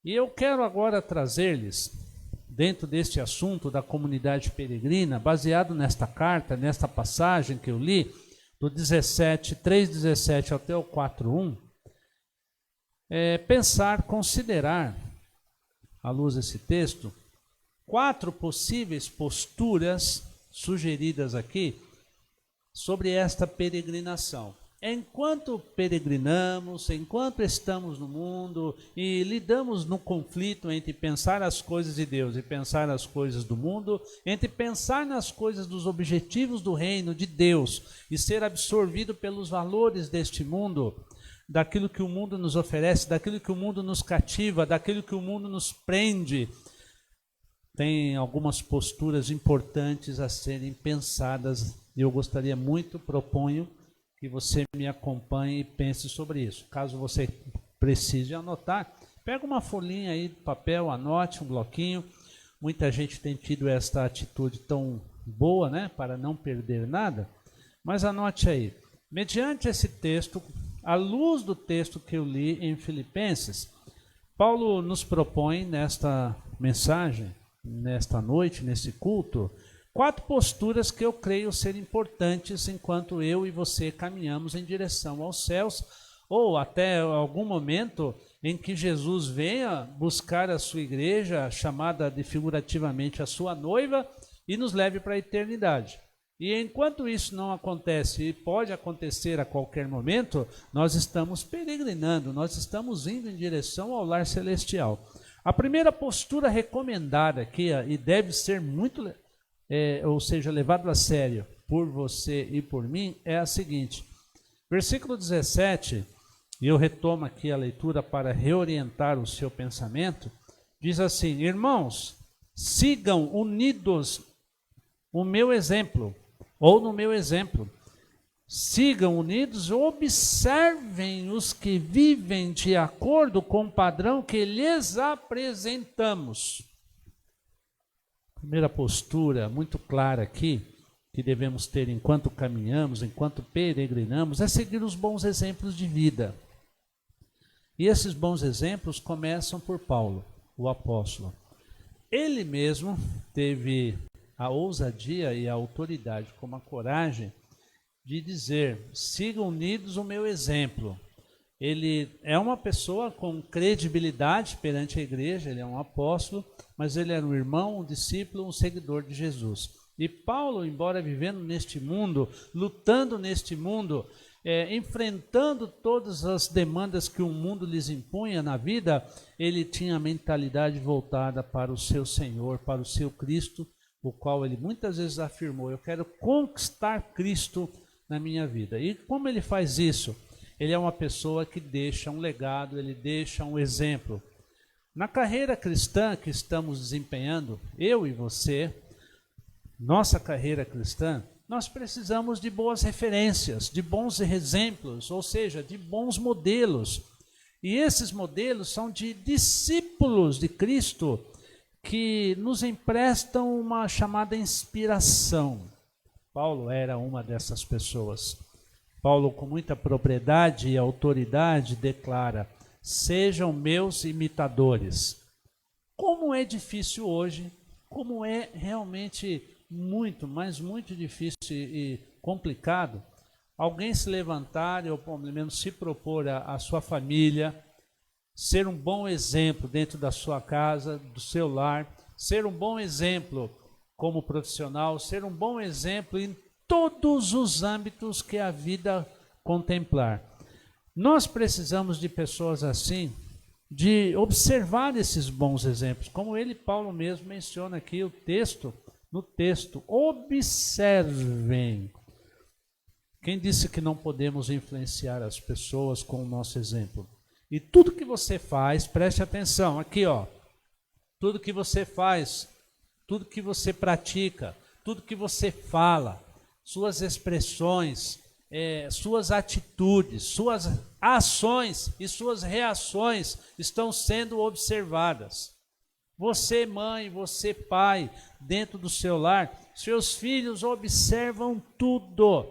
E eu quero agora trazer-lhes, dentro deste assunto da comunidade peregrina, baseado nesta carta, nesta passagem que eu li, do 3,17 até o 4,1, considerar, à luz desse texto, 4 possíveis posturas sugeridas aqui sobre esta peregrinação. Enquanto peregrinamos, enquanto estamos no mundo e lidamos no conflito entre pensar as coisas de Deus e pensar as coisas do mundo, entre pensar nas coisas dos objetivos do reino de Deus e ser absorvido pelos valores deste mundo, daquilo que o mundo nos oferece, daquilo que o mundo nos cativa, daquilo que o mundo nos prende, tem algumas posturas importantes a serem pensadas e eu gostaria muito, proponho, que você me acompanhe e pense sobre isso. Caso você precise anotar, pega uma folhinha aí de papel, anote um bloquinho. Muita gente tem tido esta atitude tão boa, né, para não perder nada, mas anote aí. Mediante esse texto, à luz do texto que eu li em Filipenses, Paulo nos propõe nesta mensagem, nesta noite, nesse culto, 4 posturas que eu creio ser importantes enquanto eu e você caminhamos em direção aos céus, ou até algum momento em que Jesus venha buscar a sua igreja, chamada de figurativamente a sua noiva, e nos leve para a eternidade. E enquanto isso não acontece, e pode acontecer a qualquer momento, nós estamos peregrinando, nós estamos indo em direção ao lar celestial. A primeira postura recomendada aqui, e deve ser muito levado a sério por você e por mim, é a seguinte. Versículo 17, e eu retomo aqui a leitura para reorientar o seu pensamento, diz assim: irmãos, sigam unidos o meu exemplo, ou no meu exemplo. Sigam unidos, observem os que vivem de acordo com o padrão que lhes apresentamos. Primeira postura muito clara aqui, que devemos ter enquanto caminhamos, enquanto peregrinamos, é seguir os bons exemplos de vida. E esses bons exemplos começam por Paulo, o apóstolo. Ele mesmo teve a ousadia e a autoridade, como a coragem, de dizer: sigam unidos o meu exemplo. Ele é uma pessoa com credibilidade perante a igreja, ele é um apóstolo, mas ele era um irmão, um discípulo, um seguidor de Jesus. E Paulo, embora vivendo neste mundo, lutando neste mundo, enfrentando todas as demandas que o mundo lhes impunha na vida, ele tinha a mentalidade voltada para o seu Senhor, para o seu Cristo, o qual ele muitas vezes afirmou: eu quero conquistar Cristo na minha vida. E como ele faz isso? Ele é uma pessoa que deixa um legado, ele deixa um exemplo. Na carreira cristã que estamos desempenhando, eu e você, nossa carreira cristã, nós precisamos de boas referências, de bons exemplos, ou seja, de bons modelos. E esses modelos são de discípulos de Cristo que nos emprestam uma chamada inspiração. Paulo era uma dessas pessoas. Paulo, com muita propriedade e autoridade, declara: sejam meus imitadores. Como é difícil hoje, como é realmente muito, mas muito difícil e complicado, alguém se levantar, ou pelo menos se propor a sua família, ser um bom exemplo dentro da sua casa, do seu lar, ser um bom exemplo como profissional, ser um bom exemplo em todos os âmbitos que a vida contemplar. Nós precisamos de pessoas assim, de observar esses bons exemplos, como Paulo mesmo menciona aqui no texto, observem. Quem disse que não podemos influenciar as pessoas com o nosso exemplo? E tudo que você faz, preste atenção, aqui ó, tudo que você faz, tudo que você pratica, tudo que você fala, suas expressões, suas atitudes, suas ações e suas reações estão sendo observadas. Você, mãe, você, pai, dentro do seu lar, seus filhos observam tudo.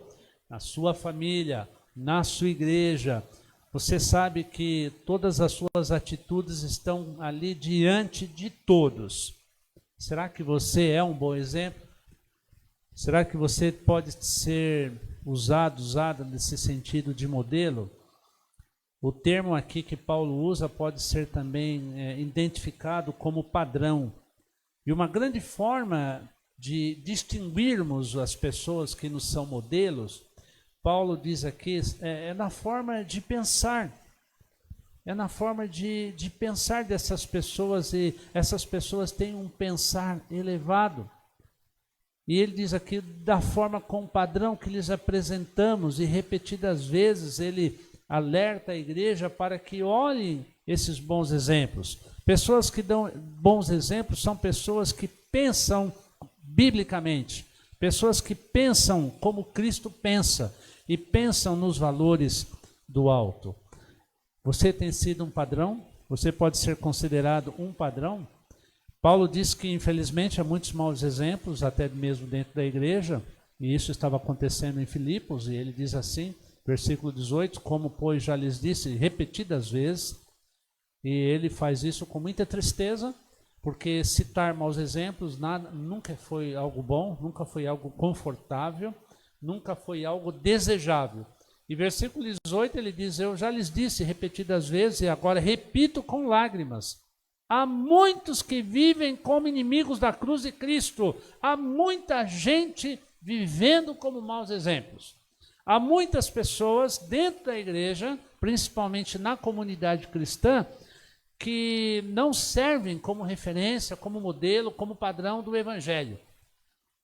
Na sua família, na sua igreja. Você sabe que todas as suas atitudes estão ali diante de todos. Será que você é um bom exemplo? Será que você pode ser usada nesse sentido de modelo? O termo aqui que Paulo usa pode ser também identificado como padrão. E uma grande forma de distinguirmos as pessoas que nos são modelos, Paulo diz aqui, é na forma de pensar. É na forma de pensar dessas pessoas, e essas pessoas têm um pensar elevado. E ele diz aqui, da forma com o padrão que lhes apresentamos, e repetidas vezes ele alerta a igreja para que olhem esses bons exemplos. Pessoas que dão bons exemplos são pessoas que pensam biblicamente, pessoas que pensam como Cristo pensa e pensam nos valores do alto. Você tem sido um padrão? Você pode ser considerado um padrão? Paulo diz que infelizmente há muitos maus exemplos, até mesmo dentro da igreja, e isso estava acontecendo em Filipos, e ele diz assim, versículo 18, como pois já lhes disse repetidas vezes, e ele faz isso com muita tristeza, porque citar maus exemplos nunca foi algo bom, nunca foi algo confortável, nunca foi algo desejável. E versículo 18 ele diz, eu já lhes disse repetidas vezes, e agora repito com lágrimas, há muitos que vivem como inimigos da cruz de Cristo, há muita gente vivendo como maus exemplos. Há muitas pessoas dentro da igreja, principalmente na comunidade cristã, que não servem como referência, como modelo, como padrão do evangelho.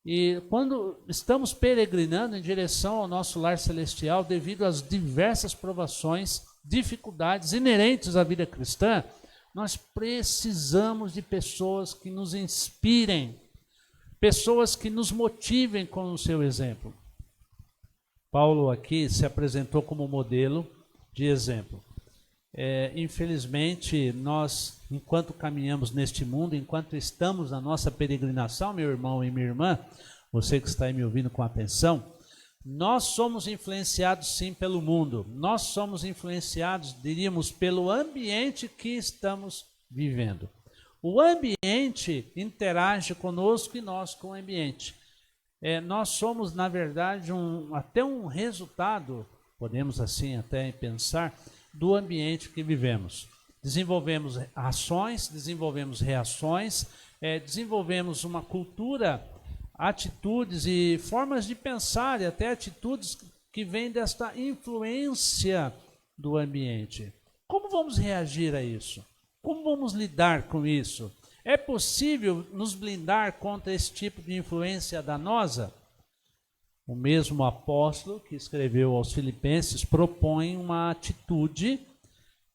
E quando estamos peregrinando em direção ao nosso lar celestial, devido às diversas provações, dificuldades inerentes à vida cristã, nós precisamos de pessoas que nos inspirem, pessoas que nos motivem com o seu exemplo. Paulo aqui se apresentou como modelo de exemplo. Infelizmente, nós, enquanto caminhamos neste mundo, enquanto estamos na nossa peregrinação, meu irmão e minha irmã, você que está aí me ouvindo com atenção, nós somos influenciados sim pelo mundo, nós somos influenciados, diríamos, pelo ambiente que estamos vivendo. O ambiente interage conosco e nós com o ambiente. Nós somos, na verdade, até um resultado, podemos assim até pensar, do ambiente que vivemos. Desenvolvemos ações, desenvolvemos reações, desenvolvemos uma cultura, atitudes e formas de pensar e até atitudes que vêm desta influência do ambiente. Como vamos reagir a isso? Como vamos lidar com isso? É possível nos blindar contra esse tipo de influência danosa? O mesmo apóstolo que escreveu aos Filipenses propõe uma atitude,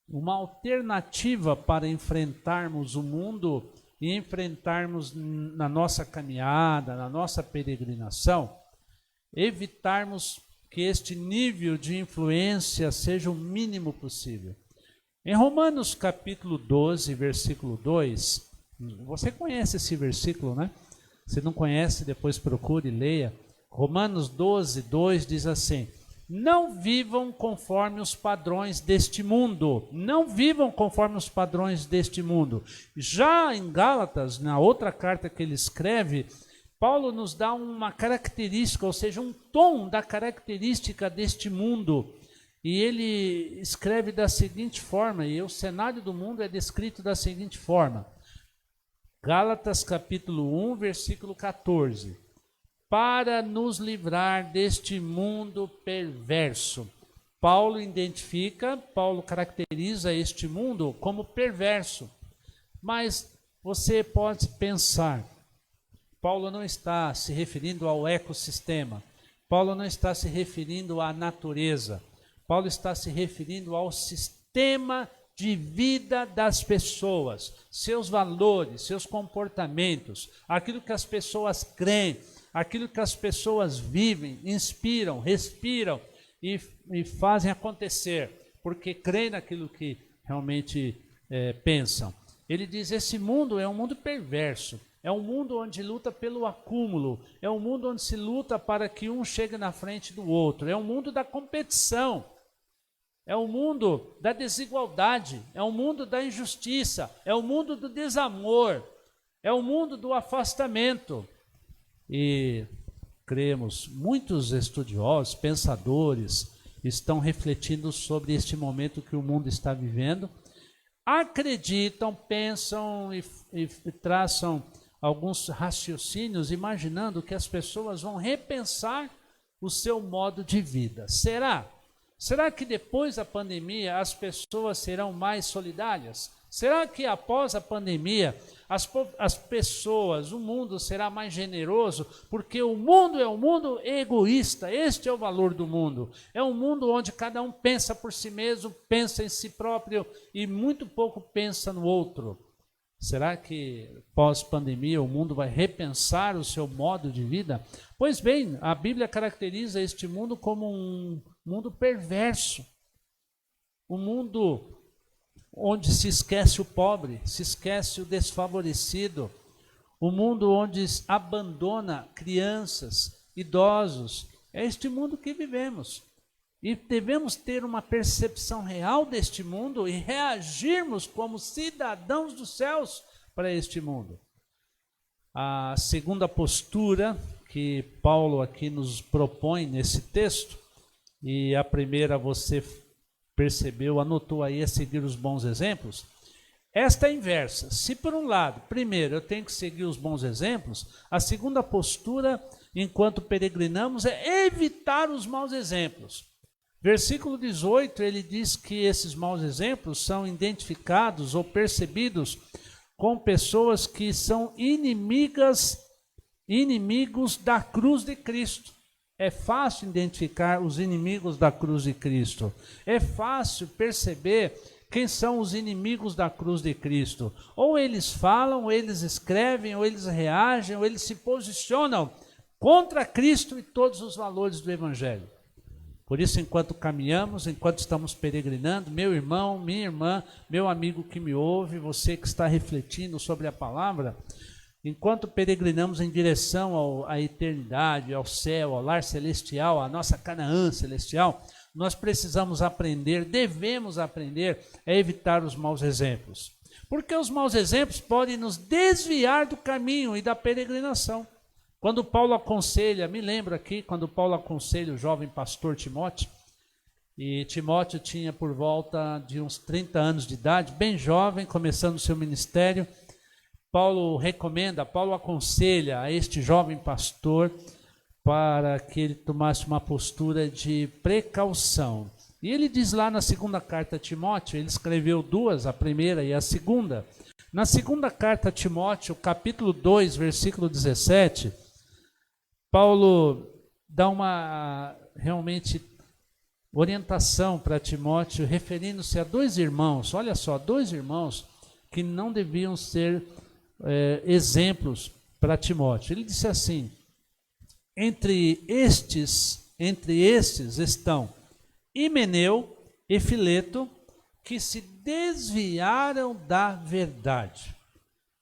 uma alternativa para enfrentarmos o mundo e enfrentarmos na nossa caminhada, na nossa peregrinação, evitarmos que este nível de influência seja o mínimo possível. Em Romanos capítulo 12, versículo 2, você conhece esse versículo, né? Se não conhece, depois procure e leia. Romanos 12, 2 diz assim, não vivam conforme os padrões deste mundo, não vivam conforme os padrões deste mundo. Já em Gálatas, na outra carta que ele escreve, Paulo nos dá uma característica, ou seja, um tom da característica deste mundo. E ele escreve da seguinte forma, e o cenário do mundo é descrito da seguinte forma. Gálatas capítulo 1, versículo 14. Para nos livrar deste mundo perverso. Paulo caracteriza este mundo como perverso. Mas você pode pensar, Paulo não está se referindo ao ecossistema, Paulo não está se referindo à natureza, Paulo está se referindo ao sistema de vida das pessoas, seus valores, seus comportamentos, aquilo que as pessoas creem, aquilo que as pessoas vivem, inspiram, respiram e fazem acontecer, porque creem naquilo que realmente pensam. Ele diz: esse mundo é um mundo perverso, é um mundo onde luta pelo acúmulo, é um mundo onde se luta para que um chegue na frente do outro, é um mundo da competição, é o mundo da desigualdade, é o mundo da injustiça, é o mundo do desamor, é o mundo do afastamento. E cremos, muitos estudiosos, pensadores, estão refletindo sobre este momento que o mundo está vivendo, acreditam, pensam e traçam alguns raciocínios, imaginando que as pessoas vão repensar o seu modo de vida. Será que depois da pandemia as pessoas serão mais solidárias? Será que após a pandemia as pessoas, o mundo será mais generoso? Porque o mundo é um mundo egoísta, este é o valor do mundo. É um mundo onde cada um pensa por si mesmo, pensa em si próprio e muito pouco pensa no outro. Será que pós-pandemia o mundo vai repensar o seu modo de vida? Pois bem, a Bíblia caracteriza este mundo como um mundo perverso, um mundo onde se esquece o pobre, se esquece o desfavorecido, um mundo onde abandona crianças, idosos. É este mundo que vivemos. E devemos ter uma percepção real deste mundo e reagirmos como cidadãos dos céus para este mundo. A segunda postura que Paulo aqui nos propõe nesse texto, e a primeira você percebeu, anotou aí, é seguir os bons exemplos. Esta é inversa. Se por um lado, primeiro, eu tenho que seguir os bons exemplos, a segunda postura, enquanto peregrinamos, é evitar os maus exemplos. Versículo 18, ele diz que esses maus exemplos são identificados ou percebidos com pessoas que são inimigos da cruz de Cristo. É fácil identificar os inimigos da cruz de Cristo. É fácil perceber quem são os inimigos da cruz de Cristo. Ou eles falam, ou eles escrevem, ou eles reagem, ou eles se posicionam contra Cristo e todos os valores do Evangelho. Por isso, enquanto caminhamos, enquanto estamos peregrinando, meu irmão, minha irmã, meu amigo que me ouve, você que está refletindo sobre a palavra, enquanto peregrinamos em direção à eternidade, ao céu, ao lar celestial, à nossa Canaã celestial, nós precisamos aprender, devemos aprender a evitar os maus exemplos. Porque os maus exemplos podem nos desviar do caminho e da peregrinação. Quando Paulo aconselha, me lembro aqui, quando Paulo aconselha o jovem pastor Timóteo, e Timóteo tinha por volta de uns 30 anos de idade, bem jovem, começando o seu ministério, Paulo aconselha a este jovem pastor para que ele tomasse uma postura de precaução. E ele diz lá na segunda carta a Timóteo, ele escreveu duas, a primeira e a segunda. Na segunda carta a Timóteo, capítulo 2, versículo 17, Paulo dá uma realmente orientação para Timóteo, referindo-se a dois irmãos, olha só, dois irmãos que não deviam ser exemplos para Timóteo. Ele disse assim: entre estes estão Himeneu e Fileto, que se desviaram da verdade.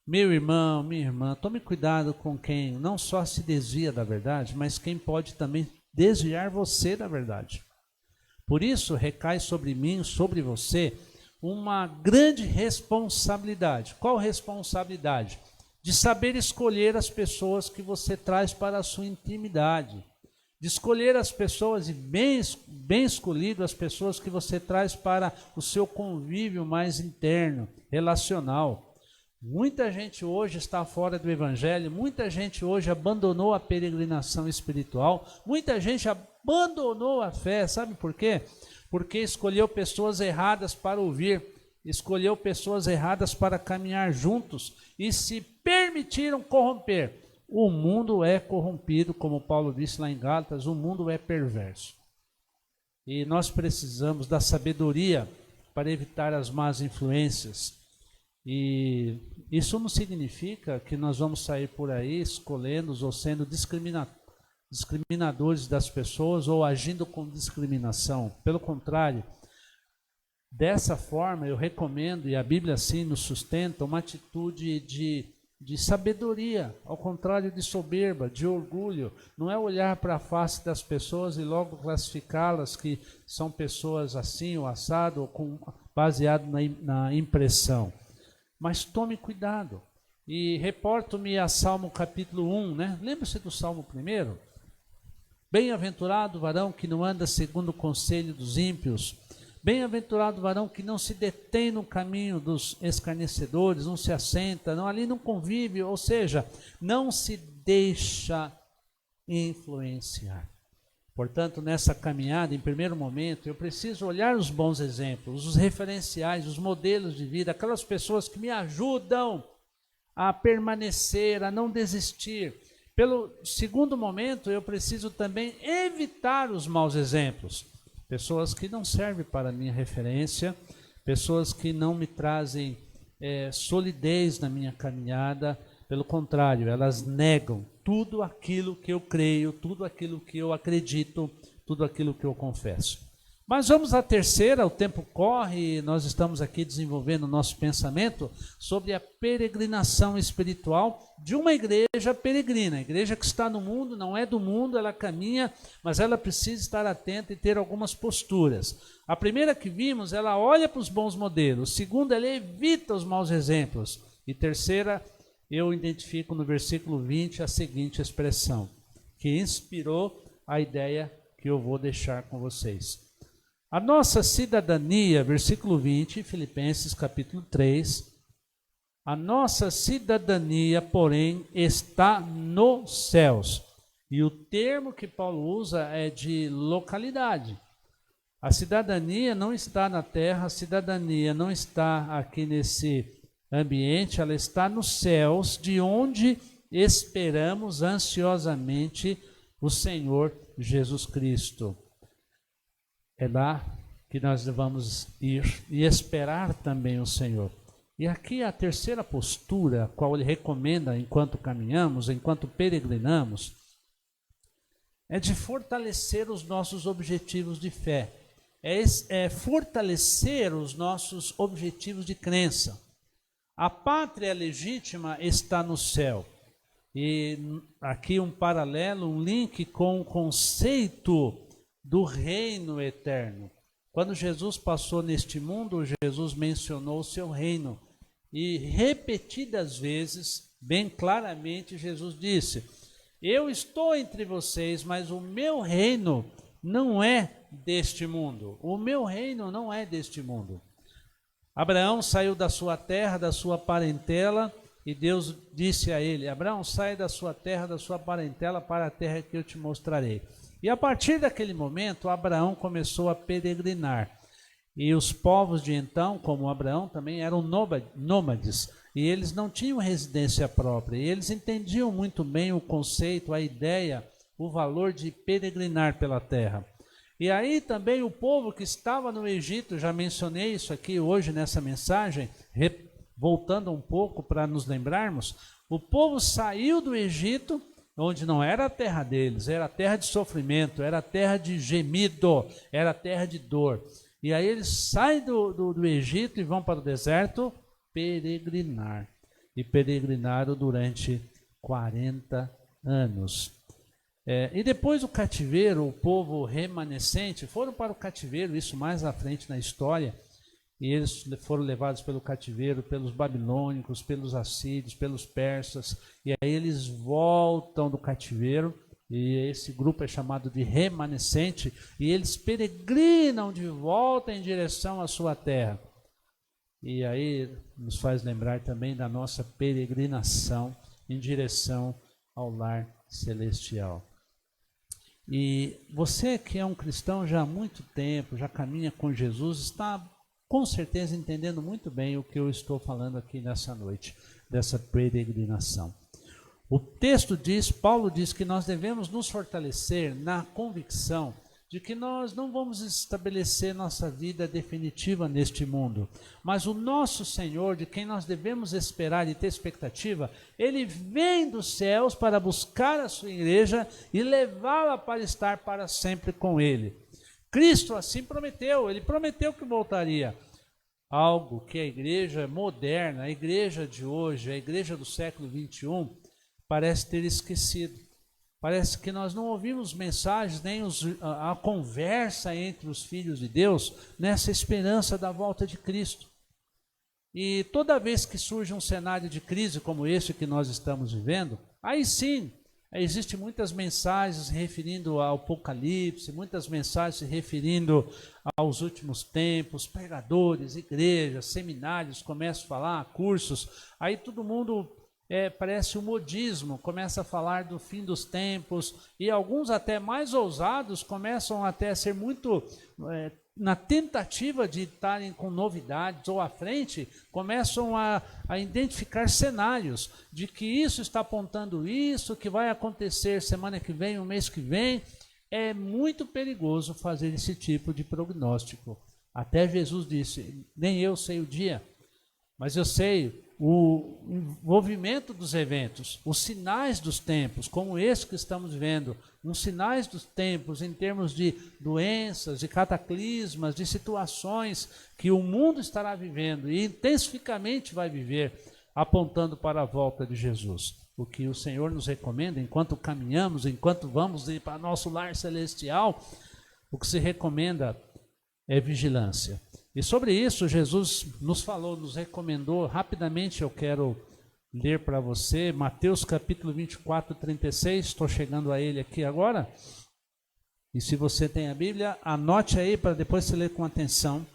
Meu irmão, minha irmã, tome cuidado com quem não só se desvia da verdade, mas quem pode também desviar você da verdade. Por isso, recai sobre mim, sobre você, uma grande responsabilidade. Qual responsabilidade? De saber escolher as pessoas que você traz para a sua intimidade. De escolher as pessoas, e bem escolhido, as pessoas que você traz para o seu convívio mais interno, relacional. Muita gente hoje está fora do Evangelho, muita gente hoje abandonou a peregrinação espiritual, muita gente abandonou a fé, sabe por quê? Porque escolheu pessoas erradas para ouvir, escolheu pessoas erradas para caminhar juntos e se permitiram corromper. O mundo é corrompido, como Paulo disse lá em Gálatas, o mundo é perverso. E nós precisamos da sabedoria para evitar as más influências. E isso não significa que nós vamos sair por aí escolhendo ou sendo discriminadores das pessoas ou agindo com discriminação. Pelo contrário, dessa forma eu recomendo, e a Bíblia assim nos sustenta, uma atitude de sabedoria, ao contrário de soberba, de orgulho. Não é olhar para a face das pessoas e logo classificá-las que são pessoas assim ou assado, ou baseado na impressão. Mas tome cuidado. E reporto-me a Salmo capítulo 1, né? Lembra-se do Salmo 1? Bem-aventurado o varão que não anda segundo o conselho dos ímpios. Bem-aventurado o varão que não se detém no caminho dos escarnecedores, não se assenta, ali não convive, ou seja, não se deixa influenciar. Portanto, nessa caminhada, em primeiro momento, eu preciso olhar os bons exemplos, os referenciais, os modelos de vida, aquelas pessoas que me ajudam a permanecer, a não desistir. Pelo segundo momento, eu preciso também evitar os maus exemplos. Pessoas que não servem para minha referência, pessoas que não me trazem solidez na minha caminhada. Pelo contrário, elas negam tudo aquilo que eu creio, tudo aquilo que eu acredito, tudo aquilo que eu confesso. Mas vamos à terceira, o tempo corre e nós estamos aqui desenvolvendo o nosso pensamento sobre a peregrinação espiritual de uma igreja peregrina. A igreja que está no mundo, não é do mundo, ela caminha, mas ela precisa estar atenta e ter algumas posturas. A primeira que vimos, ela olha para os bons modelos. Segunda, ela evita os maus exemplos. E terceira, eu identifico no versículo 20 a seguinte expressão, que inspirou a ideia que eu vou deixar com vocês. A nossa cidadania, versículo 20, Filipenses capítulo 3, a nossa cidadania, porém, está nos céus. E o termo que Paulo usa é de localidade. A cidadania não está na terra, a cidadania não está aqui nesse ambiente, ela está nos céus, de onde esperamos ansiosamente o Senhor Jesus Cristo. É lá que nós vamos ir e esperar também o Senhor. E aqui a terceira postura, a qual ele recomenda enquanto caminhamos, enquanto peregrinamos, é de fortalecer os nossos objetivos de fé. É fortalecer os nossos objetivos de crença. A pátria legítima está no céu. E aqui um paralelo, um link com o conceito do reino eterno. Quando Jesus passou neste mundo, Jesus mencionou o seu reino. E repetidas vezes, bem claramente, Jesus disse: eu estou entre vocês, mas o meu reino não é deste mundo. O meu reino não é deste mundo. Abraão saiu da sua terra, da sua parentela, e Deus disse a ele: Abraão, sai da sua terra, da sua parentela, para a terra que eu te mostrarei. E a partir daquele momento, Abraão começou a peregrinar. E os povos de então, como Abraão, também eram nômades. E eles não tinham residência própria. E eles entendiam muito bem o conceito, a ideia, o valor de peregrinar pela terra. E aí também o povo que estava no Egito, já mencionei isso aqui hoje nessa mensagem, voltando um pouco para nos lembrarmos, o povo saiu do Egito, onde não era a terra deles, era a terra de sofrimento, era a terra de gemido, era a terra de dor. E aí eles saem do Egito e vão para o deserto peregrinar. E peregrinaram durante 40 anos. E depois do cativeiro, o povo remanescente foram para o cativeiro, isso mais à frente na história, e eles foram levados pelo cativeiro, pelos babilônicos, pelos assírios, pelos persas, e aí eles voltam do cativeiro, e esse grupo é chamado de remanescente, e eles peregrinam de volta em direção à sua terra. E aí nos faz lembrar também da nossa peregrinação em direção ao lar celestial. E você que é um cristão já há muito tempo, já caminha com Jesus, está com certeza entendendo muito bem o que eu estou falando aqui nessa noite, dessa peregrinação. O texto diz, Paulo diz que nós devemos nos fortalecer na convicção de que nós não vamos estabelecer nossa vida definitiva neste mundo, mas o nosso Senhor, de quem nós devemos esperar e ter expectativa, Ele vem dos céus para buscar a sua igreja e levá-la para estar para sempre com Ele. Cristo assim prometeu, Ele prometeu que voltaria. Algo que a igreja moderna, a igreja de hoje, a igreja do século 21, parece ter esquecido. Parece que nós não ouvimos mensagens, nem a conversa entre os filhos de Deus nessa esperança da volta de Cristo. E toda vez que surge um cenário de crise como esse que nós estamos vivendo, aí sim, existem muitas mensagens se referindo ao Apocalipse, muitas mensagens se referindo aos últimos tempos, pregadores, igrejas, seminários começam a falar, cursos, aí todo mundo... parece um modismo, começa a falar do fim dos tempos, e alguns até mais ousados começam até a ser muito, na tentativa de estarem com novidades ou à frente, começam a identificar cenários de que isso está apontando isso, que vai acontecer semana que vem, o mês que vem. É muito perigoso fazer esse tipo de prognóstico. Até Jesus disse, nem eu sei o dia, mas eu sei o envolvimento dos eventos, os sinais dos tempos, como esse que estamos vivendo, os sinais dos tempos em termos de doenças, de cataclismas, de situações que o mundo estará vivendo e intensificamente vai viver, apontando para a volta de Jesus. O que o Senhor nos recomenda, enquanto caminhamos, enquanto vamos ir para nosso lar celestial, o que se recomenda é vigilância. E sobre isso Jesus nos falou, nos recomendou. Rapidamente eu quero ler para você Mateus capítulo 24, 36, estou chegando a ele aqui agora. E se você tem a Bíblia, anote aí para depois você ler com atenção.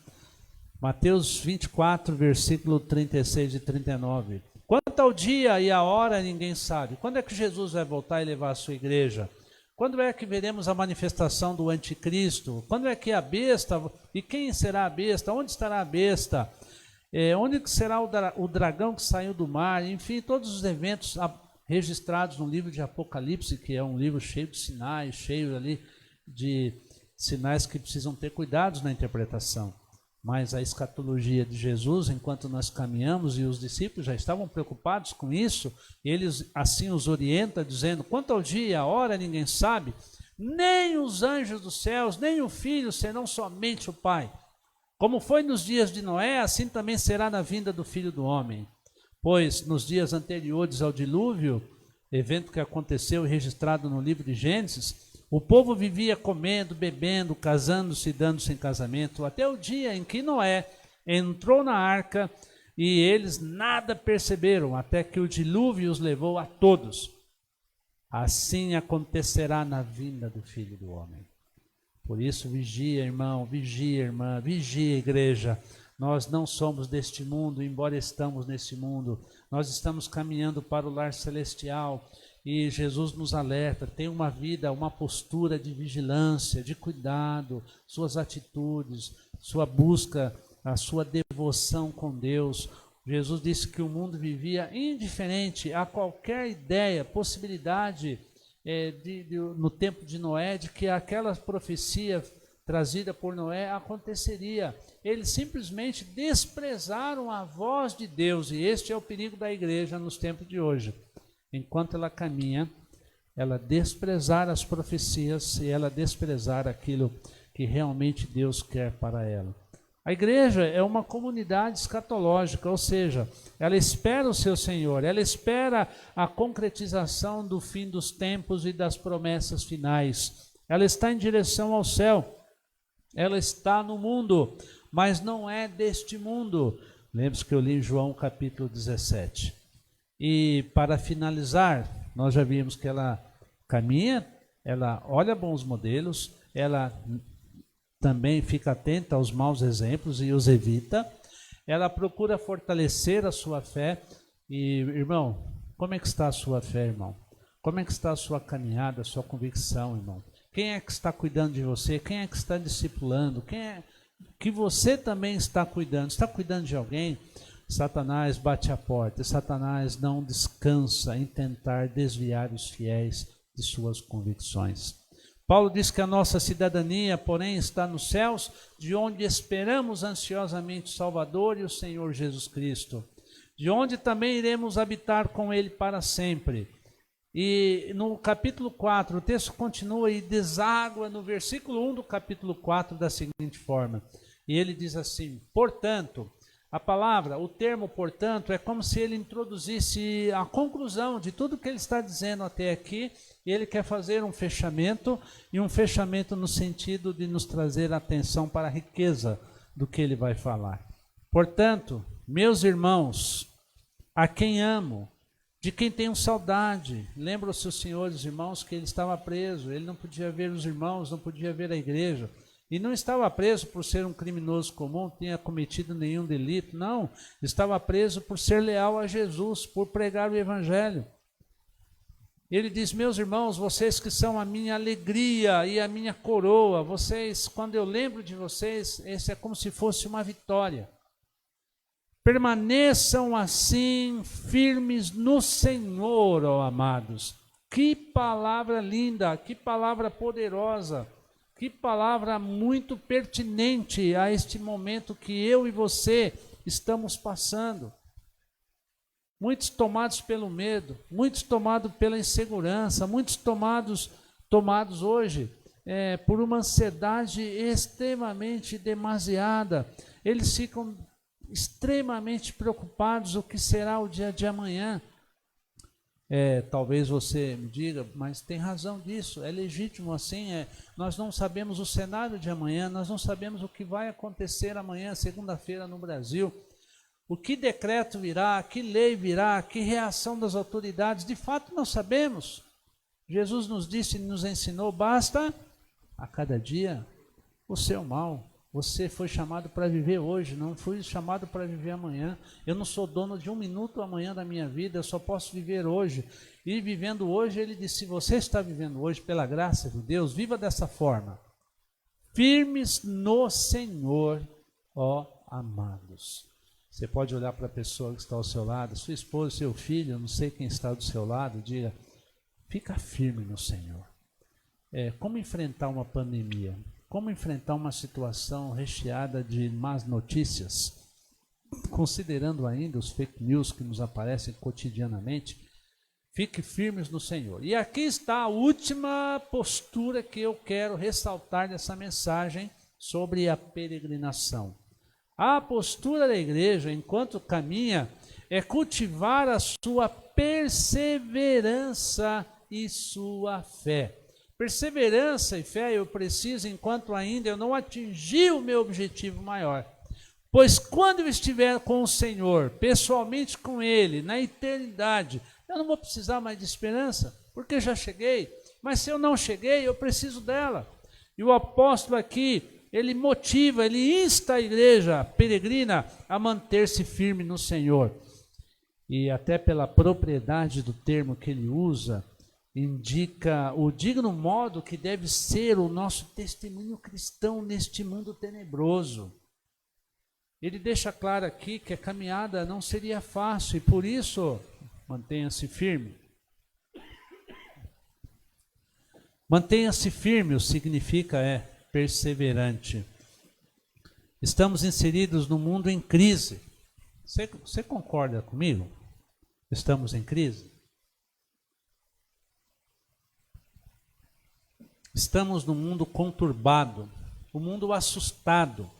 Mateus 24, versículo 36 e 39. Quanto ao dia e a hora ninguém sabe. Quando é que Jesus vai voltar e levar a sua igreja? Quando é que veremos a manifestação do anticristo? Quando é que a besta, e quem será a besta? Onde estará a besta? Onde será o dragão que saiu do mar? Enfim, todos os eventos registrados no livro de Apocalipse, que é um livro cheio de sinais, cheio ali de sinais que precisam ter cuidados na interpretação. Mas a escatologia de Jesus, enquanto nós caminhamos, e os discípulos já estavam preocupados com isso, eles assim os orientam, dizendo, quanto ao dia e a hora ninguém sabe, nem os anjos dos céus, nem o Filho, senão somente o Pai. Como foi nos dias de Noé, assim também será na vinda do Filho do Homem. Pois nos dias anteriores ao dilúvio, evento que aconteceu e registrado no livro de Gênesis, o povo vivia comendo, bebendo, casando-se e dando-se em casamento, até o dia em que Noé entrou na arca e eles nada perceberam, até que o dilúvio os levou a todos. Assim acontecerá na vinda do Filho do Homem. Por isso, vigia, irmão, vigia, irmã, vigia, igreja. Nós não somos deste mundo, embora estamos nesse mundo. Nós estamos caminhando para o lar celestial. E Jesus nos alerta, tem uma vida, uma postura de vigilância, de cuidado, suas atitudes, sua busca, a sua devoção com Deus. Jesus disse que o mundo vivia indiferente a qualquer ideia, possibilidade no tempo de Noé, de que aquela profecia trazida por Noé aconteceria. Eles simplesmente desprezaram a voz de Deus, e este é o perigo da igreja nos tempos de hoje. Enquanto ela caminha, ela desprezar as profecias e ela desprezar aquilo que realmente Deus quer para ela. A igreja é uma comunidade escatológica, ou seja, ela espera o seu Senhor, ela espera a concretização do fim dos tempos e das promessas finais. Ela está em direção ao céu, ela está no mundo, mas não é deste mundo. Lembre-se que eu li em João capítulo 17. E para finalizar, nós já vimos que ela caminha, ela olha bons modelos, ela também fica atenta aos maus exemplos e os evita, ela procura fortalecer a sua fé. E, irmão, como é que está a sua fé, irmão? Como é que está a sua caminhada, a sua convicção, irmão? Quem é que está cuidando de você? Quem é que está discipulando? Quem é que você também está cuidando? Está cuidando de alguém? Satanás bate a porta, Satanás não descansa em tentar desviar os fiéis de suas convicções. Paulo diz que a nossa cidadania, porém, está nos céus, de onde esperamos ansiosamente o Salvador e o Senhor Jesus Cristo, de onde também iremos habitar com Ele para sempre. E no capítulo 4, o texto continua e deságua no versículo 1 do capítulo 4 da seguinte forma. E ele diz assim: portanto, a palavra, o termo portanto, é como se ele introduzisse a conclusão de tudo que ele está dizendo até aqui, e ele quer fazer um fechamento, e um fechamento no sentido de nos trazer atenção para a riqueza do que ele vai falar. Portanto, meus irmãos, a quem amo, de quem tenho saudade. Lembram-se os senhores irmãos que ele estava preso, ele não podia ver os irmãos, não podia ver a igreja. E não estava preso por ser um criminoso comum, tinha cometido nenhum delito, não. Estava preso por ser leal a Jesus, por pregar o evangelho. Ele diz: meus irmãos, vocês que são a minha alegria e a minha coroa, vocês, quando eu lembro de vocês, esse é como se fosse uma vitória. Permaneçam assim firmes no Senhor, ó amados. Que palavra linda, que palavra poderosa, que palavra muito pertinente a este momento que eu e você estamos passando. Muitos tomados pelo medo, muitos tomados pela insegurança, muitos tomados hoje por uma ansiedade extremamente demasiada. Eles ficam extremamente preocupados o que será o dia de amanhã. Talvez você me diga, mas tem razão disso, é legítimo assim, nós não sabemos o cenário de amanhã, nós não sabemos o que vai acontecer amanhã, segunda-feira no Brasil, o que decreto virá, que lei virá, que reação das autoridades, de fato não sabemos. Jesus nos disse e nos ensinou, basta a cada dia o seu mal. Você foi chamado para viver hoje, não fui chamado para viver amanhã. Eu não sou dono de um minuto amanhã da minha vida, eu só posso viver hoje. E vivendo hoje, ele disse, se você está vivendo hoje pela graça de Deus, viva dessa forma. Firmes no Senhor, ó amados. Você pode olhar para a pessoa que está ao seu lado, sua esposa, seu filho, não sei quem está do seu lado, diga, fica firme no Senhor. Como enfrentar uma pandemia? Como enfrentar uma situação recheada de más notícias, considerando ainda os fake news que nos aparecem cotidianamente? Fique firmes no Senhor. E aqui está a última postura que eu quero ressaltar nessa mensagem sobre a peregrinação. A postura da igreja, enquanto caminha, é cultivar a sua perseverança e sua fé. Perseverança e fé eu preciso enquanto ainda eu não atingi o meu objetivo maior. Pois quando eu estiver com o Senhor, pessoalmente com Ele, na eternidade, eu não vou precisar mais de esperança, porque já cheguei. Mas se eu não cheguei, eu preciso dela. E o apóstolo aqui, ele motiva, ele insta a igreja peregrina a manter-se firme no Senhor. E até pela propriedade do termo que ele usa, indica o digno modo que deve ser o nosso testemunho cristão neste mundo tenebroso. Ele deixa claro aqui que a caminhada não seria fácil e por isso mantenha-se firme. Mantenha-se firme, o significa perseverante. Estamos inseridos num mundo em crise. Você concorda comigo? Estamos em crise? Estamos num mundo conturbado, um mundo assustado,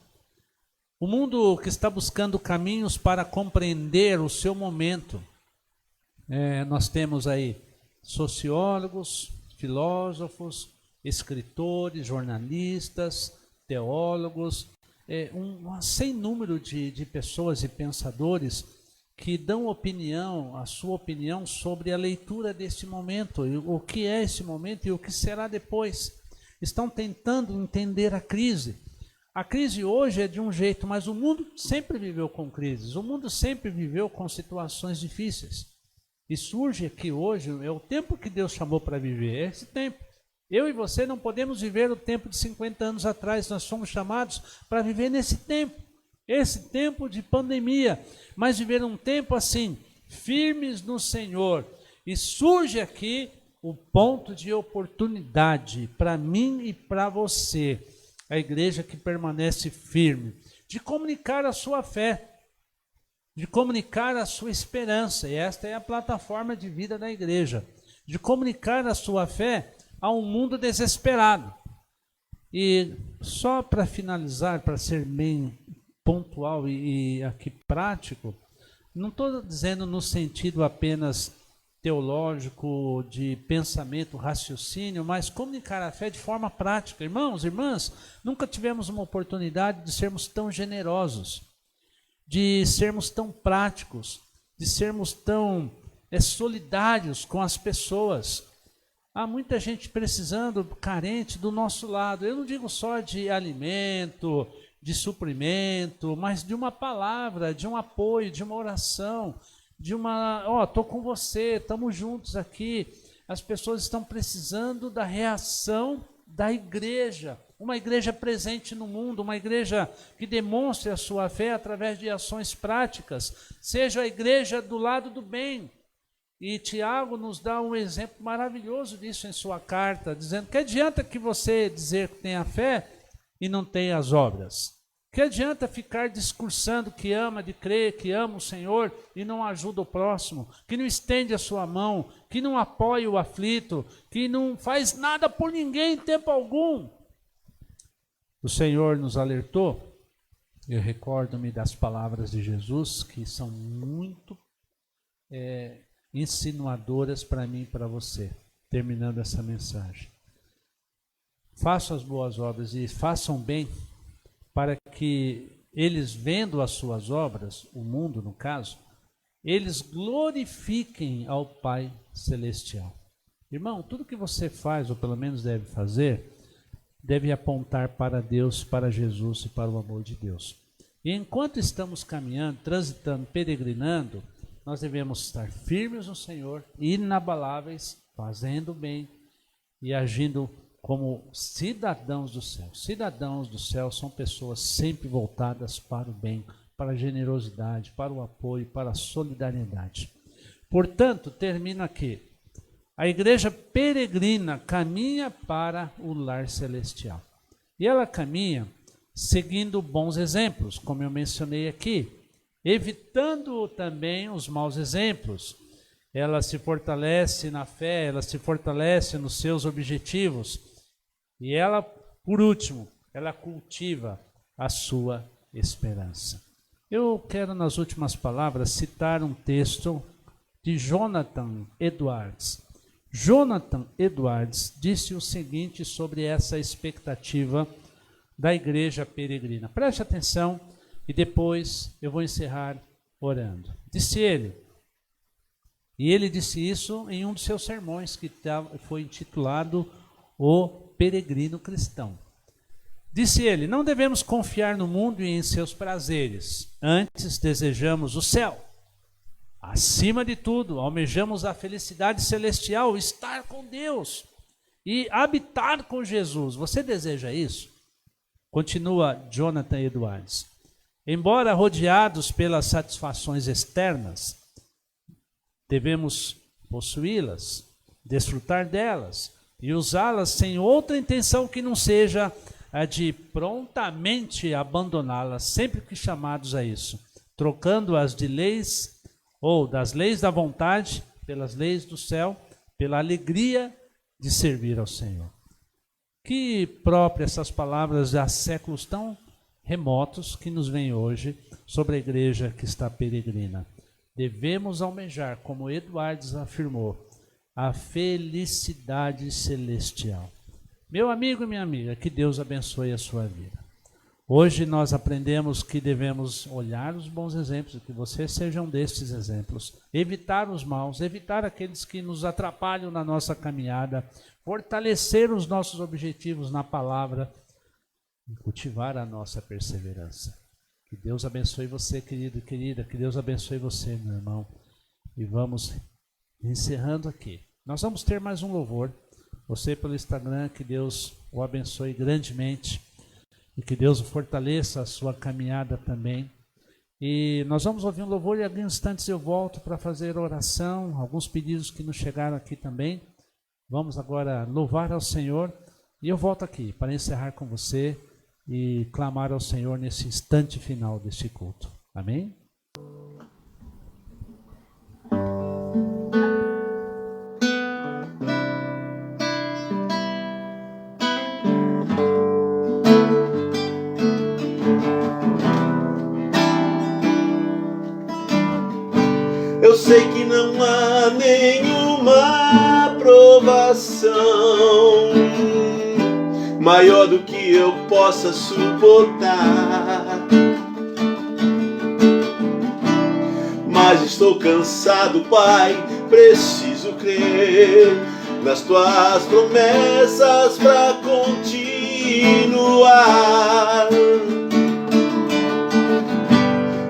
um mundo que está buscando caminhos para compreender o seu momento. Nós temos aí sociólogos, filósofos, escritores, jornalistas, teólogos, sem número de pessoas e pensadores que dão a sua opinião sobre a leitura deste momento, o que é esse momento e o que será depois. Estão tentando entender a crise. A crise hoje é de um jeito, mas o mundo sempre viveu com crises, o mundo sempre viveu com situações difíceis. E surge aqui hoje, é o tempo que Deus chamou para viver, é esse tempo. Eu e você não podemos viver o tempo de 50 anos atrás, nós somos chamados para viver nesse tempo. Esse tempo de pandemia, mas viver um tempo assim, firmes no Senhor. E surge aqui o ponto de oportunidade para mim e para você, a igreja que permanece firme, de comunicar a sua fé, de comunicar a sua esperança, e esta é a plataforma de vida da igreja, de comunicar a sua fé a um mundo desesperado. E só para finalizar, para ser bem pontual e aqui prático, não estou dizendo no sentido apenas teológico, de pensamento, raciocínio, mas comunicar a fé de forma prática. Irmãos, irmãs, nunca tivemos uma oportunidade de sermos tão generosos, de sermos tão práticos, de sermos tão solidários com as pessoas. Há muita gente precisando, carente do nosso lado. Eu não digo só de alimento, de suprimento, mas de uma palavra, de um apoio, de uma oração, de uma, estou com você, estamos juntos aqui. As pessoas estão precisando da reação da igreja, uma igreja presente no mundo, uma igreja que demonstre a sua fé através de ações práticas, seja a igreja do lado do bem. E Tiago nos dá um exemplo maravilhoso disso em sua carta, dizendo que adianta que você dizer que tem a fé e não tem as obras? Que adianta ficar discursando que ama de crer, que ama o Senhor e não ajuda o próximo, que não estende a sua mão, que não apoia o aflito, que não faz nada por ninguém em tempo algum? O Senhor nos alertou, eu recordo-me das palavras de Jesus, que são muito insinuadoras para mim e para você, terminando essa mensagem. Façam as boas obras e façam bem, para que eles, vendo as suas obras, o mundo no caso, eles glorifiquem ao Pai Celestial. Irmão, tudo que você faz, ou pelo menos deve fazer, deve apontar para Deus, para Jesus e para o amor de Deus. E enquanto estamos caminhando, transitando, peregrinando, nós devemos estar firmes no Senhor, inabaláveis, fazendo bem e agindo como cidadãos do céu. Cidadãos do céu são pessoas sempre voltadas para o bem, para a generosidade, para o apoio, para a solidariedade. Portanto, termino aqui. A igreja peregrina caminha para o lar celestial. E ela caminha seguindo bons exemplos, como eu mencionei aqui, evitando também os maus exemplos. Ela se fortalece na fé, ela se fortalece nos seus objetivos. E ela, por último, ela cultiva a sua esperança. Eu quero, nas últimas palavras, citar um texto de Jonathan Edwards. Jonathan Edwards disse o seguinte sobre essa expectativa da igreja peregrina. Preste atenção e depois eu vou encerrar orando. Disse ele, e ele disse isso em um dos seus sermões, que foi intitulado O Peregrino Cristão. Disse ele, não devemos confiar no mundo e em seus prazeres, antes desejamos o céu. Acima de tudo, almejamos a felicidade celestial, estar com Deus e habitar com Jesus. Você deseja isso? Continua Jonathan Edwards. Embora rodeados pelas satisfações externas, devemos possuí-las, desfrutar delas e usá-las sem outra intenção que não seja a de prontamente abandoná-las sempre que chamados a isso, trocando-as de leis ou das leis da vontade pelas leis do céu, pela alegria de servir ao Senhor. Que próprias essas palavras há séculos tão remotos que nos vêm hoje sobre a igreja que está peregrina. Devemos almejar, como Edwards afirmou, a felicidade celestial. Meu amigo e minha amiga, que Deus abençoe a sua vida. Hoje nós aprendemos que devemos olhar os bons exemplos, que vocês sejam destes exemplos, evitar os maus, evitar aqueles que nos atrapalham na nossa caminhada, fortalecer os nossos objetivos na palavra e cultivar a nossa perseverança. Que Deus abençoe você, querido e querida, que Deus abençoe você, meu irmão. E vamos encerrando aqui. Nós vamos ter mais um louvor. Você pelo Instagram, que Deus o abençoe grandemente e que Deus o fortaleça a sua caminhada também. E nós vamos ouvir um louvor e em alguns instantes eu volto para fazer oração, alguns pedidos que nos chegaram aqui também. Vamos agora louvar ao Senhor e eu volto aqui para encerrar com você e clamar ao Senhor nesse instante final deste culto. Amém? Eu sei que não há nenhuma provação maior do que eu possa suportar, mas estou cansado, Pai, preciso crer nas tuas promessas para continuar.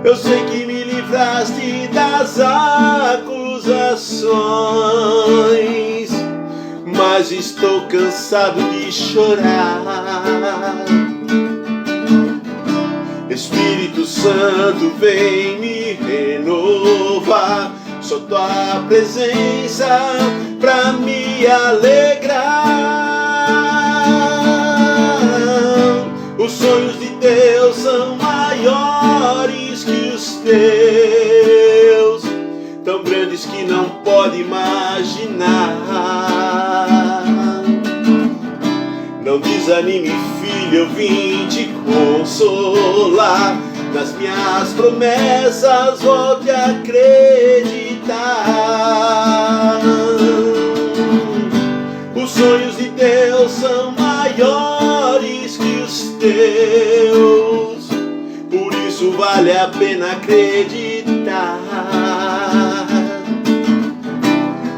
Eu sei que me livraste das acusações, mas estou cansado de chorar. Espírito Santo, vem me renovar, só tua presença pra me alegrar. Os sonhos de Deus são maiores que os teus, tão grandes que não pode imaginar. Não desanime, filho, eu vim te consolar. Nas minhas promessas volte a acreditar. Os sonhos de Deus são maiores que os teus, por isso vale a pena acreditar.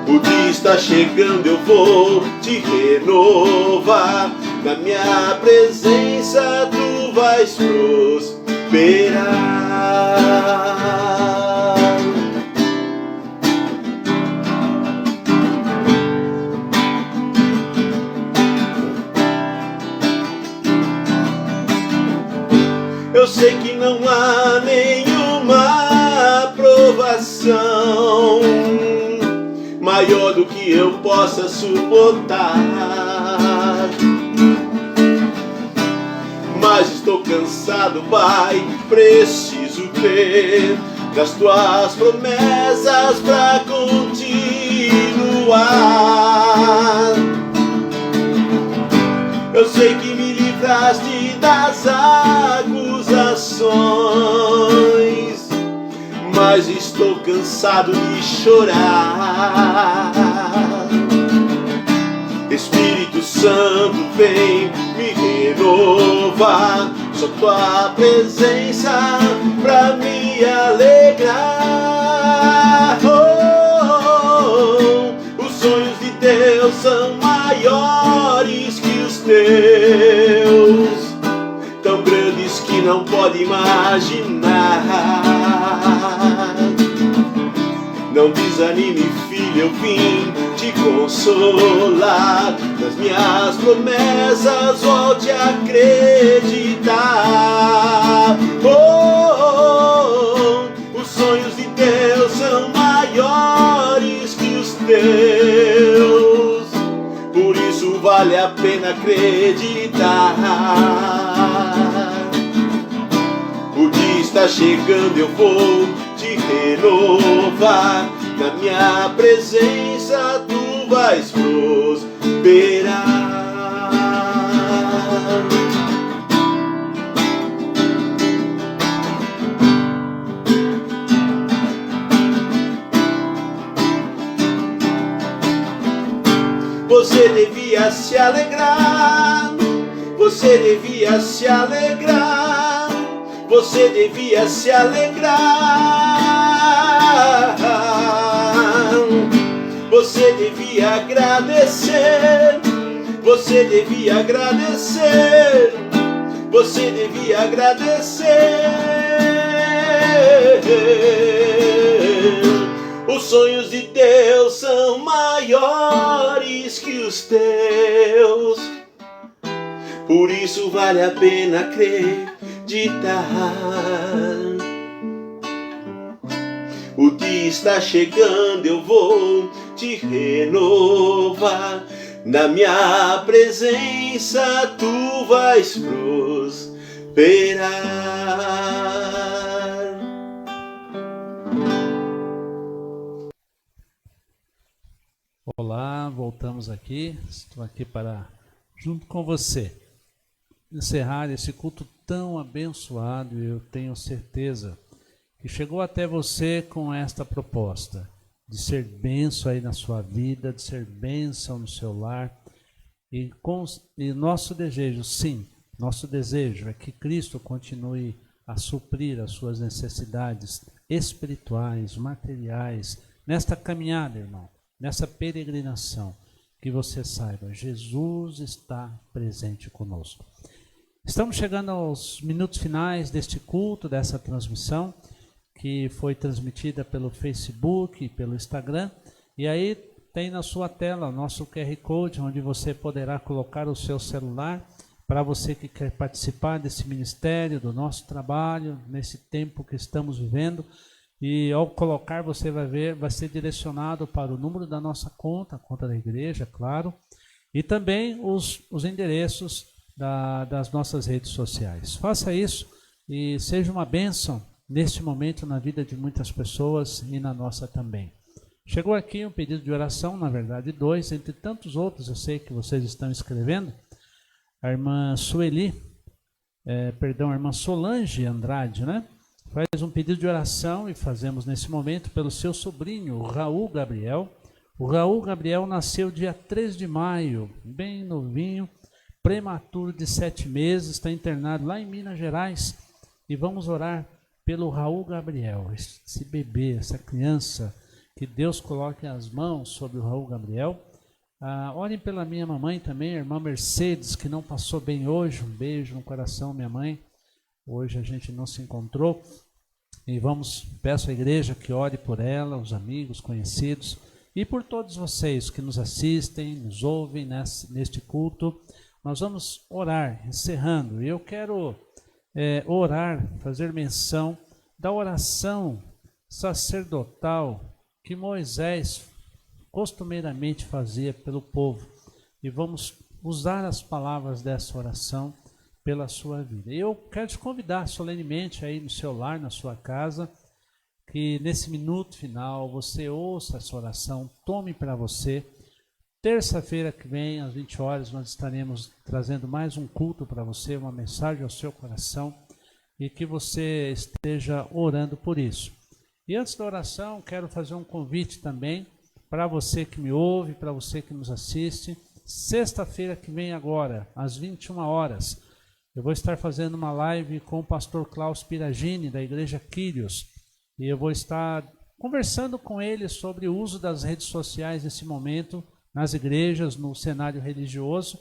O dia está chegando, eu vou te renovar. Na minha presença tu vais prosperar. Eu sei que não há nenhuma provação maior do que eu possa suportar, mas estou cansado, Pai, preciso crer nas tuas promessas pra continuar. Eu sei que me livraste das acusações, mas estou cansado de chorar. Espírito Santo, vem me renovar, só tua presença pra me alegrar. Os sonhos de Deus são maiores que os teus, tão grandes que não pode imaginar. Não desanime, filho, eu vim te consolar. Nas minhas promessas volte a acreditar. Os sonhos de Deus são maiores que os teus, por isso vale a pena acreditar. O dia está chegando, eu vou te renovar. Na minha presença tu vais prosperar. Você devia se alegrar, você devia se alegrar, você devia se alegrar. Você devia agradecer, você devia agradecer, você devia agradecer. Os sonhos de Deus são maiores que os teus, por isso vale a pena acreditar. O dia está chegando, eu vou te renova. Na minha presença tu vais prosperar. Olá, voltamos aqui. Estou aqui para, junto com você, encerrar esse culto tão abençoado. Eu tenho certeza que chegou até você com esta proposta de ser bênção aí na sua vida, de ser bênção no seu lar. E nosso desejo, sim, nosso desejo é que Cristo continue a suprir as suas necessidades espirituais, materiais, nesta caminhada, irmão, nessa peregrinação. Que você saiba, Jesus está presente conosco. Estamos chegando aos minutos finais deste culto, dessa transmissão, que foi transmitida pelo Facebook e pelo Instagram. E aí tem na sua tela o nosso QR Code, onde você poderá colocar o seu celular para você que quer participar desse ministério, do nosso trabalho, nesse tempo que estamos vivendo. E ao colocar, você vai ver, vai ser direcionado para o número da nossa conta, a conta da igreja, claro, e também os endereços das nossas redes sociais. Faça isso e seja uma bênção neste momento na vida de muitas pessoas e na nossa também. Chegou aqui um pedido de oração, na verdade 2, entre tantos outros, eu sei que vocês estão escrevendo. A irmã Sueli, a irmã Solange Andrade, né? Faz um pedido de oração e fazemos nesse momento pelo seu sobrinho, o Raul Gabriel. O Raul Gabriel nasceu dia 3 de maio, bem novinho, prematuro de 7 meses, está internado lá em Minas Gerais. E vamos orar pelo Raul Gabriel, esse bebê, essa criança, que Deus coloque as mãos sobre o Raul Gabriel. Orem pela minha mamãe também, a irmã Mercedes, que não passou bem hoje. Um beijo no coração, minha mãe. Hoje a gente não se encontrou. E peço à igreja que ore por ela, os amigos, conhecidos, e por todos vocês que nos assistem, nos ouvem neste culto. Nós vamos orar, encerrando. E eu quero orar, fazer menção da oração sacerdotal que Moisés costumeiramente fazia pelo povo. E vamos usar as palavras dessa oração pela sua vida. Eu quero te convidar solenemente aí no seu lar, na sua casa, que nesse minuto final você ouça essa oração, tome para você. Terça-feira que vem, às 20 horas, nós estaremos trazendo mais um culto para você, uma mensagem ao seu coração, e que você esteja orando por isso. E antes da oração, quero fazer um convite também para você que me ouve, para você que nos assiste. Sexta-feira que vem agora, às 21 horas, eu vou estar fazendo uma live com o pastor Klaus Piragini, da Igreja Quírios, e eu vou estar conversando com ele sobre o uso das redes sociais nesse momento, nas igrejas, no cenário religioso,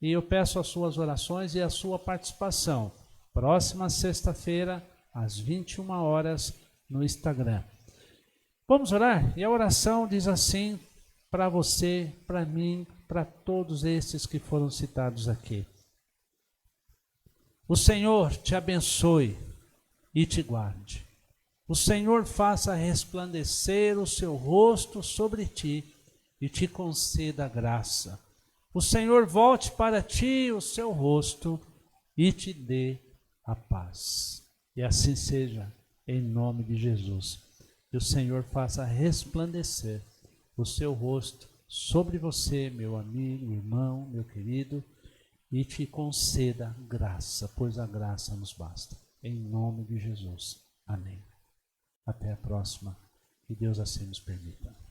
e eu peço as suas orações e a sua participação. Próxima sexta-feira, às 21 horas, no Instagram. Vamos orar? E a oração diz assim para você, para mim, para todos esses que foram citados aqui. O Senhor te abençoe e te guarde. O Senhor faça resplandecer o seu rosto sobre ti e te conceda graça. O Senhor volte para ti o seu rosto e te dê a paz. E assim seja, em nome de Jesus. Que o Senhor faça resplandecer o seu rosto sobre você, meu amigo, irmão, meu querido, e te conceda graça, pois a graça nos basta. Em nome de Jesus. Amém. Até a próxima. Que Deus assim nos permita.